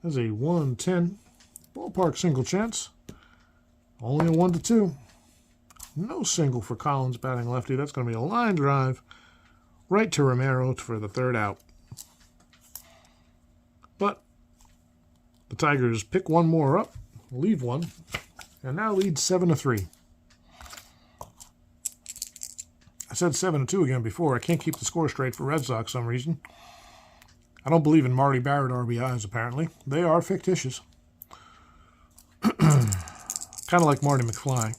That's a 1-10. Ballpark single chance. Only a 1-2. No single for Collins batting lefty. That's going to be a line drive right to Romero for the third out. But the Tigers pick one more up, leave one, and now lead 7-3. I said 7-2 again before. I can't keep the score straight for Red Sox for some reason. I don't believe in Marty Barrett RBIs, apparently. They are fictitious. Kind of like Marty McFly.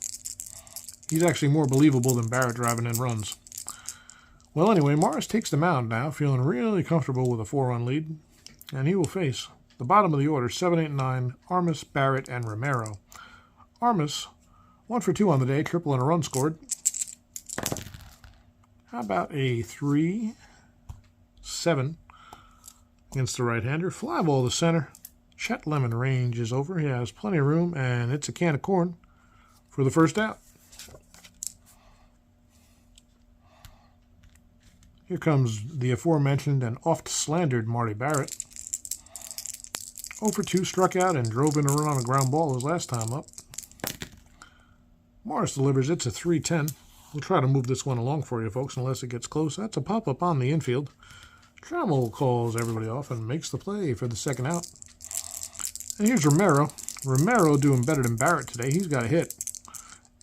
He's actually more believable than Barrett driving in runs. Well, anyway, Morris takes the mound now, feeling really comfortable with a 4-run lead. And he will face the bottom of the order, 7, 8, 9, Armas, Barrett, and Romero. Armas, 1 for 2 on the day, triple and a run scored. How about a 3-7 against the right-hander? Fly ball to center. Chet Lemon range is over. He has plenty of room, and it's a can of corn for the first out. Here comes the aforementioned and oft-slandered Marty Barrett. 0 for 2, struck out and drove in a run on a ground ball his last time up. Morris delivers. It's a 3-10. We'll try to move this one along for you, folks, unless it gets close. That's a pop-up on the infield. Trammell calls everybody off and makes the play for the second out. And here's Romero. Romero doing better than Barrett today. He's got a hit.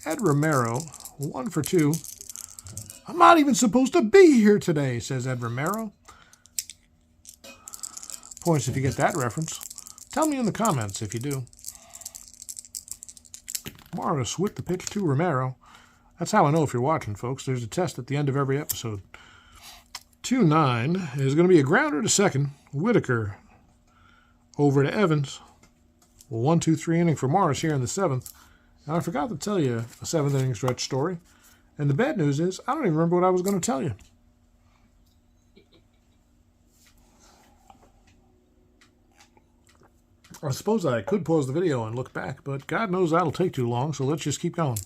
Ed Romero, 1 for 2. I'm not even supposed to be here today, says Ed Romero. Points if you get that reference. Tell me in the comments if you do. Morris with the pitch to Romero. That's how I know if you're watching, folks. There's a test at the end of every episode. 2-9 is going to be a grounder to second. Whitaker over to Evans. 1-2-3 inning for Morris here in the 7th. And I forgot to tell you a 7th inning stretch story. And the bad news is, I don't even remember what I was going to tell you. I suppose I could pause the video and look back, but God knows that'll take too long, so let's just keep going.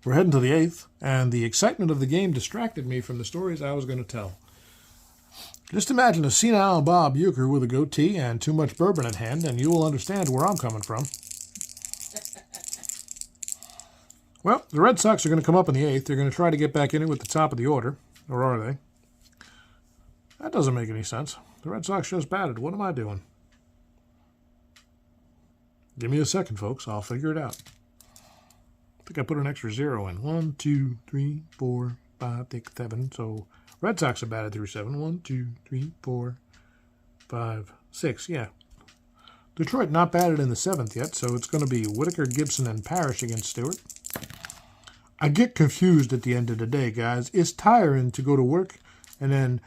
We're heading to the 8th, and the excitement of the game distracted me from the stories I was going to tell. Just imagine a senile Bob Uecker with a goatee and too much bourbon at hand, and you will understand where I'm coming from. Well, the Red Sox are going to come up in the 8th. They're going to try to get back in it with the top of the order. Or are they? That doesn't make any sense. The Red Sox just batted. What am I doing? Give me a second, folks. I'll figure it out. I think I put an extra 0 in. 1, 2, 3, 4, 5, 6, 7. So Red Sox have batted through 7. 1, 2, 3, 4, 5, 6. Yeah. Detroit not batted in the 7th yet, so it's going to be Whitaker, Gibson, and Parrish against Stewart. I get confused at the end of the day, guys. It's tiring to go to work and then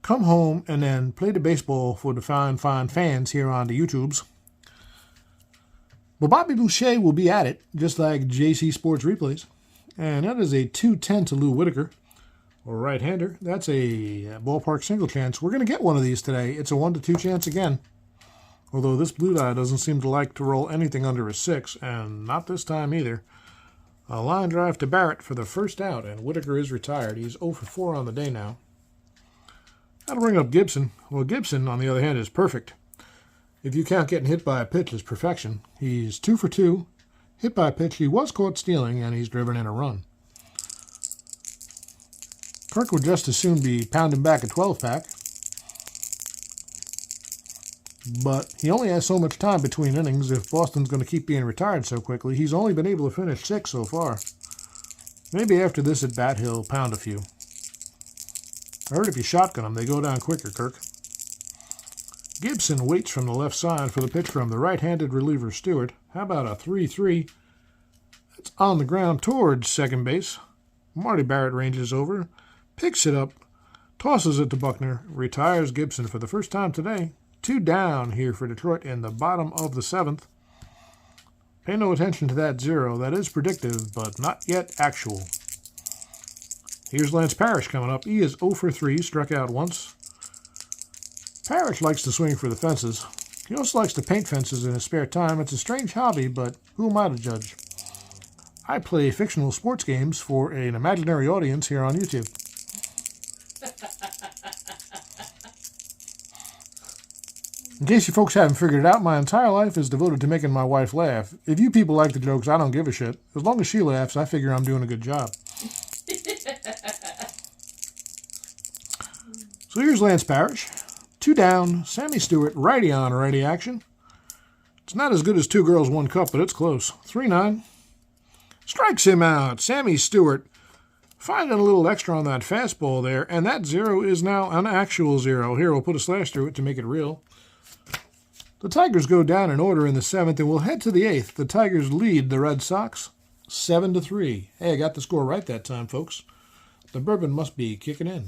come home and then play the baseball for the fine fans here on the YouTubes. Well, Bobby Boucher will be at it, just like JC Sports Replays. And that is a 2-10 to Lou Whitaker, a right-hander. That's a ballpark single chance. We're going to get one of these today. It's a 1-2 chance again. Although this blue die doesn't seem to like to roll anything under a 6, and not this time either. A line drive to Barrett for the first out, and Whitaker is retired. He's 0 for 4 on the day now. That'll bring up Gibson. Well, Gibson, on the other hand, is perfect. If you count getting hit by a pitch as perfection, he's 2 for 2. Hit by a pitch he was caught stealing, and he's driven in a run. Kirk would just as soon be pounding back a 12-pack. But he only has so much time between innings. If Boston's going to keep being retired so quickly, he's only been able to finish 6 so far. Maybe after this at bat, he'll pound a few. I heard if you shotgun them, they go down quicker, Kirk. Gibson waits from the left side for the pitch from the right-handed reliever Stewart. How about a 3-3? It's on the ground towards second base. Marty Barrett ranges over, picks it up, tosses it to Buckner, retires Gibson for the first time today. 2 down here for Detroit in the bottom of the 7th. Pay no attention to that 0. That is predictive, but not yet actual. Here's Lance Parrish coming up. He is 0 for 3, struck out once. Parrish likes to swing for the fences. He also likes to paint fences in his spare time. It's a strange hobby, but who am I to judge? I play fictional sports games for an imaginary audience here on YouTube. In case you folks haven't figured it out, my entire life is devoted to making my wife laugh. If you people like the jokes, I don't give a shit. As long as she laughs, I figure I'm doing a good job. So here's Lance Parrish. 2 down, Sammy Stewart, righty on righty action. It's not as good as 2 girls, 1 cup, but it's close. 3-9. Strikes him out. Sammy Stewart finding a little extra on that fastball there, and that 0 is now an actual 0. Here, we'll put a slash through it to make it real. The Tigers go down in order in the 7th, and we'll head to the 8th. The Tigers lead the Red Sox 7-3. Hey, I got the score right that time, folks. The bourbon must be kicking in.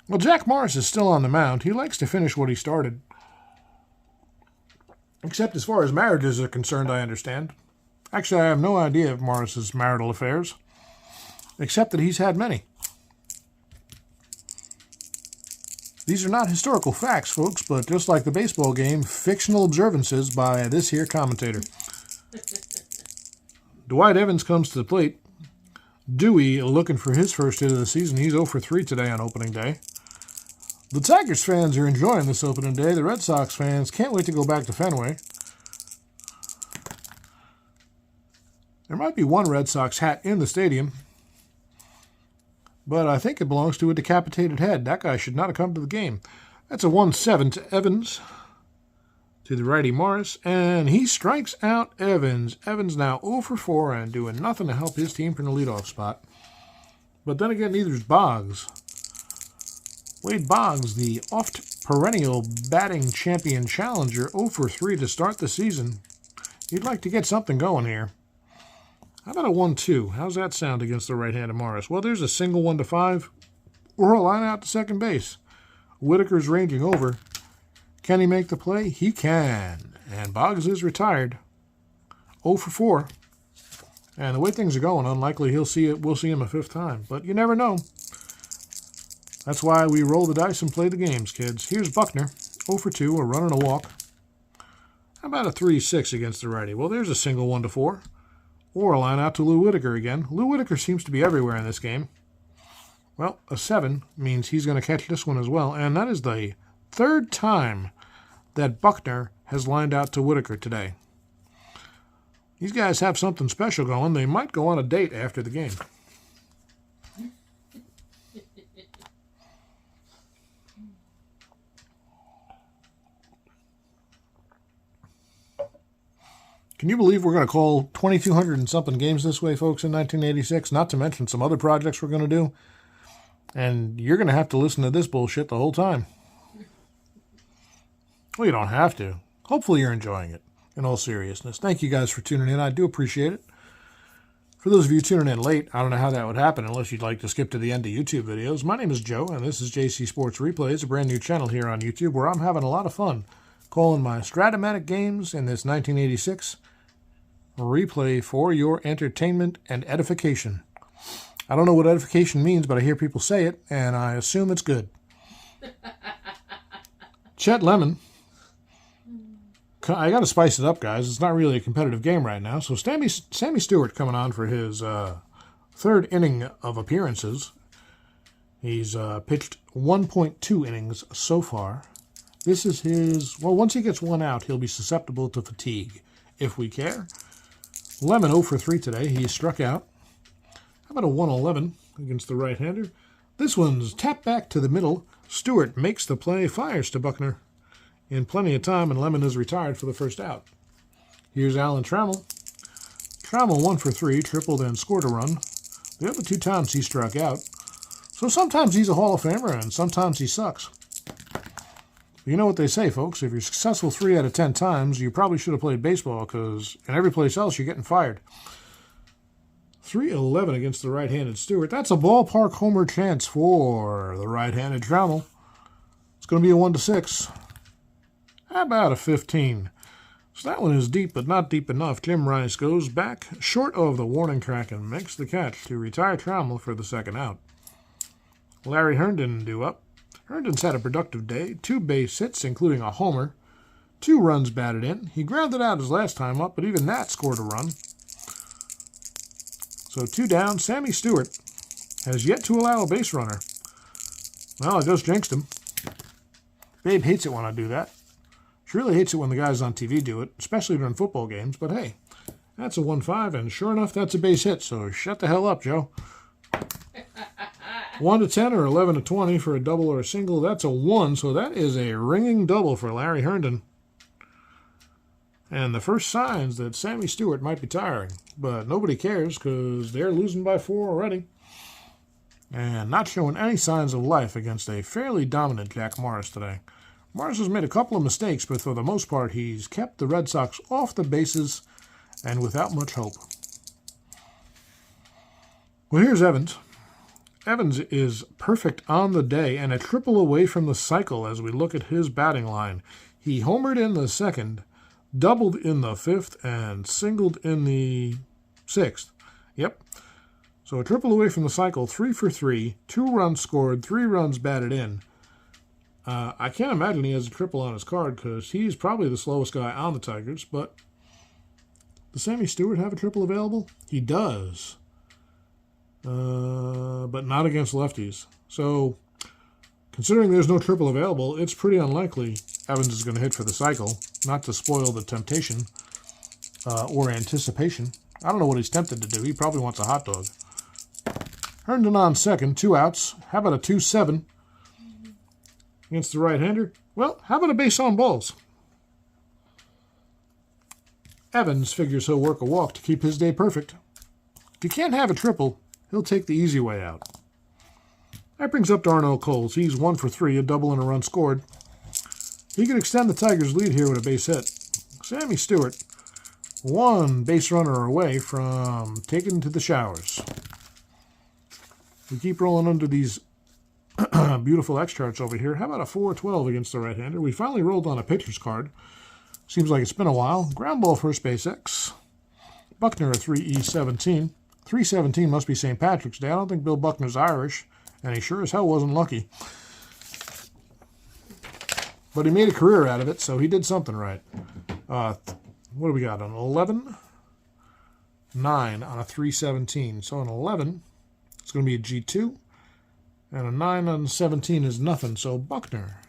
Well, Jack Morris is still on the mound. He likes to finish what he started. Except as far as marriages are concerned, I understand. Actually, I have no idea of Morris's marital affairs, except that he's had many. These are not historical facts, folks, but just like the baseball game, fictional observances by this here commentator. Dwight Evans comes to the plate. Dewey looking for his first hit of the season. He's 0 for 3 today on opening day. The Tigers fans are enjoying this opening day. The Red Sox fans can't wait to go back to Fenway. There might be one Red Sox hat in the stadium, but I think it belongs to a decapitated head. That guy should not have come to the game. That's a 1-7 to Evans, to the righty Morris, and he strikes out Evans. Evans now 0 for 4 and doing nothing to help his team from the leadoff spot. But then again, neither is Boggs. Wade Boggs, the oft-perennial batting champion challenger, 0 for 3 to start the season. He'd like to get something going here. How about a 1-2? How's that sound against the right-handed Morris? Well, there's a single 1 to 5, or a line out to second base. Whitaker's ranging over. Can he make the play? He can. And Boggs is retired. 0 for 4. And the way things are going, unlikely we'll see him a fifth time. But you never know. That's why we roll the dice and play the games, kids. Here's Buckner. 0 for 2, a run and a walk. How about a 3-6 against the righty? Well, there's a single 1 to 4. Or a line out to Lou Whitaker again. Lou Whitaker seems to be everywhere in this game. Well, a 7 means he's going to catch this one as well. And that is the third time that Buckner has lined out to Whitaker today. These guys have something special going. They might go on a date after the game. Can you believe we're going to call 2,200 and something games this way, folks, in 1986? Not to mention some other projects we're going to do. And you're going to have to listen to this bullshit the whole time. Well, you don't have to. Hopefully you're enjoying it, in all seriousness. Thank you guys for tuning in. I do appreciate it. For those of you tuning in late, I don't know how that would happen unless you'd like to skip to the end of YouTube videos. My name is Joe, and this is JC Sports Replays, a brand new channel here on YouTube where I'm having a lot of fun calling my Strat-O-Matic games in this 1986 replay for your entertainment and edification. I don't know what edification means, but I hear people say it, and I assume it's good. Chet Lemon. I got to spice it up, guys. It's not really a competitive game right now. So Sammy Stewart coming on for his third inning of appearances. He's pitched 1.2 innings so far. This is his... Well, once he gets one out, he'll be susceptible to fatigue, if we care. Lemon 0 for 3 today. He struck out. How about a 1-11 against the right-hander? This one's tapped back to the middle. Stewart makes the play, fires to Buckner in plenty of time, and Lemon is retired for the first out. Here's Alan Trammell. Trammell 1 for 3, tripled and scored a run. The other 2 times he struck out. So sometimes he's a Hall of Famer, and sometimes he sucks. You know what they say, folks. If you're successful 3 out of 10 times, you probably should have played baseball, because in every place else, you're getting fired. 3-11 against the right-handed Stewart. That's a ballpark homer chance for the right-handed Trammell. It's going to be a 1-6. How about a 15? So that one is deep, but not deep enough. Jim Rice goes back short of the warning track and makes the catch to retire Trammell for the second out. Larry Herndon due up. Herndon's had a productive day. 2 base hits, including a homer. 2 runs batted in. He grounded out his last time up, but even that scored a run. So 2 down. Sammy Stewart has yet to allow a base runner. Well, I just jinxed him. Babe hates it when I do that. She really hates it when the guys on TV do it, especially during football games. But hey, that's a 1-5, and sure enough, that's a base hit. So shut the hell up, Joe. 1 to 10 or 11 to 20 for a double or a single. That's a 1, so that is a ringing double for Larry Herndon. And the first signs that Sammy Stewart might be tiring. But nobody cares because they're losing by 4 already. And not showing any signs of life against a fairly dominant Jack Morris today. Morris has made a couple of mistakes, but for the most part, he's kept the Red Sox off the bases and without much hope. Well, here's Evans. Evans is perfect on the day and a triple away from the cycle as we look at his batting line. He homered in the second, doubled in the fifth, and singled in the sixth. Yep. So a triple away from the cycle, 3 for 3, 2 runs scored, 3 runs batted in. I can't imagine he has a triple on his card because he's probably the slowest guy on the Tigers, but does Sammy Stewart have a triple available? He does. But not against lefties. So, considering there's no triple available, it's pretty unlikely Evans is going to hit for the cycle, not to spoil the temptation or anticipation. I don't know what he's tempted to do. He probably wants a hot dog. Herndon on second, 2 outs. How about a 2-7 against the right-hander? Well, how about a base on balls? Evans figures he'll work a walk to keep his day perfect. If he can't have a triple, he'll take the easy way out. That brings up Darnell Coles. He's 1 for 3, a double and a run scored. He could extend the Tigers' lead here with a base hit. Sammy Stewart, 1 base runner away from taking to the showers. We keep rolling under these beautiful X charts over here. How about a 4-12 against the right-hander? We finally rolled on a pitcher's card. Seems like it's been a while. Ground ball first base X. Buckner a 3E17. 317 must be St. Patrick's Day. I don't think Bill Buckner's Irish, and he sure as hell wasn't lucky. But he made a career out of it, so he did something right. What do we got? An 11, 9 on a 317. So an 11, it's going to be a G2, and a 9 on 17 is nothing. So Buckner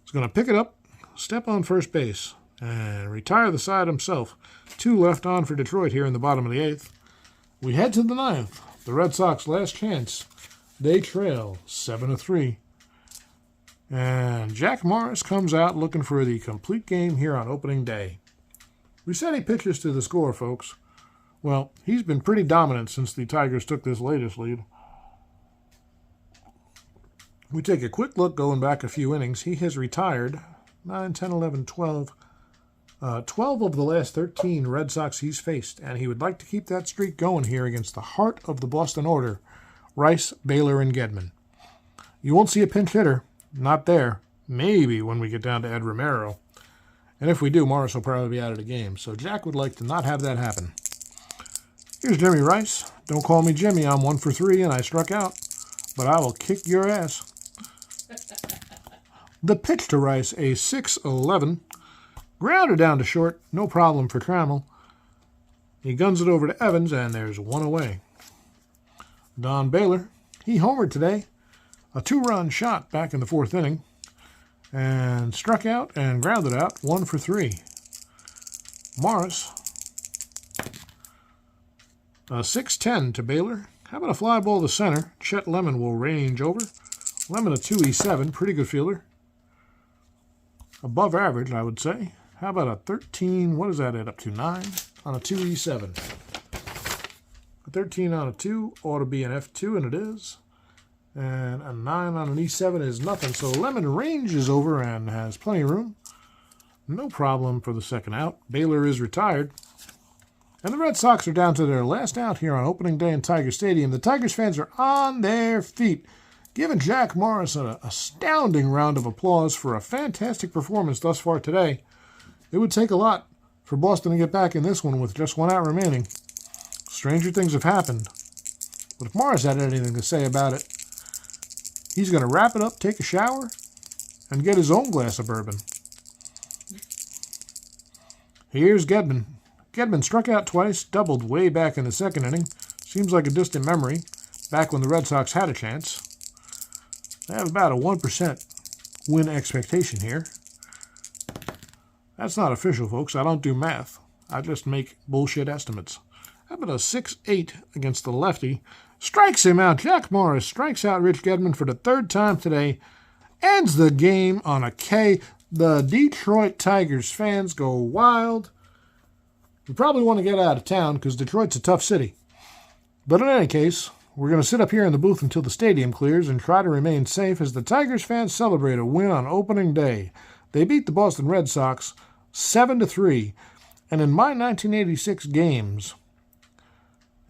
is going to pick it up, step on first base, and retire the side himself. 2 left on for Detroit here in the bottom of the 8th. We head to the 9th. The Red Sox last chance. They trail 7-3. And Jack Morris comes out looking for the complete game here on opening day. We said he pitches to the score, folks. Well, he's been pretty dominant since the Tigers took this latest lead. We take a quick look going back a few innings. He has retired 9, 10, 11, 12. 12 of the last 13 Red Sox he's faced, and he would like to keep that streak going here against the heart of the Boston order, Rice, Baylor, and Gedman. You won't see a pinch hitter. Not there. Maybe when we get down to Ed Romero. And if we do, Morris will probably be out of the game. So Jack would like to not have that happen. Here's Jimmy Rice. Don't call me Jimmy. I'm 1 for 3 and I struck out. But I will kick your ass. The pitch to Rice, a 6-11. Grounded down to short. No problem for Trammell. He guns it over to Evans, and there's 1 away. Don Baylor. He homered today. A 2-run shot back in the 4th inning. And struck out and grounded out 1 for 3. Morris. A 6-10 to Baylor. How about a fly ball to center? Chet Lemon will range over. Lemon a 2E7. Pretty good fielder. Above average, I would say. How about a 13? What does that add up to? 9 on a 2E7. A 13 on a 2 ought to be an F2, and it is. And a 9 on an E7 is nothing. So Lemon ranges over and has plenty of room. No problem for the second out. Baylor is retired. And the Red Sox are down to their last out here on opening day in Tiger Stadium. The Tigers fans are on their feet, giving Jack Morris an astounding round of applause for a fantastic performance thus far today. It would take a lot for Boston to get back in this one with just 1 out remaining. Stranger things have happened. But if Morris had anything to say about it, he's going to wrap it up, take a shower, and get his own glass of bourbon. Here's Gedman. Gedman struck out twice, doubled way back in the 2nd inning. Seems like a distant memory, back when the Red Sox had a chance. They have about a 1% win expectation here. That's not official, folks. I don't do math. I just make bullshit estimates. How about a 6-8 against the lefty? Strikes him out. Jack Morris strikes out Rich Gedman for the 3rd time today. Ends the game on a K. The Detroit Tigers fans go wild. We probably want to get out of town because Detroit's a tough city. But in any case, we're going to sit up here in the booth until the stadium clears and try to remain safe as the Tigers fans celebrate a win on opening day. They beat the Boston Red Sox 7-3. And in my 1986 games,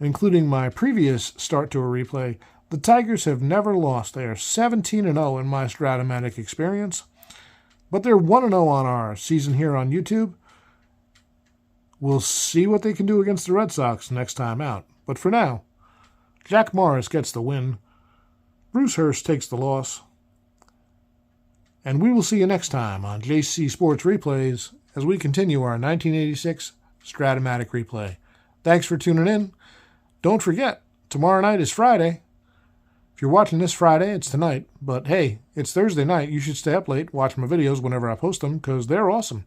including my previous start to a replay, the Tigers have never lost. They are 17-0 in my Strat-O-Matic experience. But they're 1-0 on our season here on YouTube. We'll see what they can do against the Red Sox next time out. But for now, Jack Morris gets the win. Bruce Hurst takes the loss. And we will see you next time on JC Sports Replays as we continue our 1986 Strat-O-Matic replay. Thanks for tuning in. Don't forget, tomorrow night is Friday. If you're watching this Friday, it's tonight. But hey, it's Thursday night. You should stay up late, watch my videos whenever I post them, because they're awesome.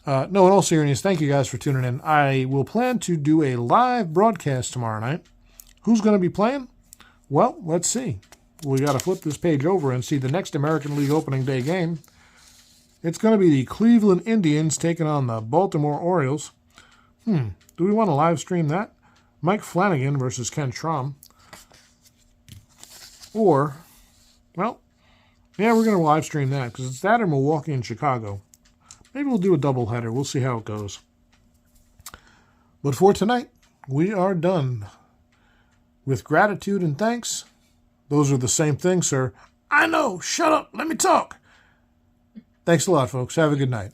No, in all seriousness, thank you guys for tuning in. I will plan to do a live broadcast tomorrow night. Who's going to be playing? Well, let's see. We got to flip this page over and see the next American League opening day game. It's going to be the Cleveland Indians taking on the Baltimore Orioles. Do we want to live stream that? Mike Flanagan versus Ken Traum. Or, well, yeah, we're going to live stream that because it's that or Milwaukee and Chicago. Maybe we'll do a doubleheader. We'll see how it goes. But for tonight, we are done. With gratitude and thanks. Those are the same thing, sir. I know. Shut up. Let me talk. Thanks a lot, folks. Have a good night.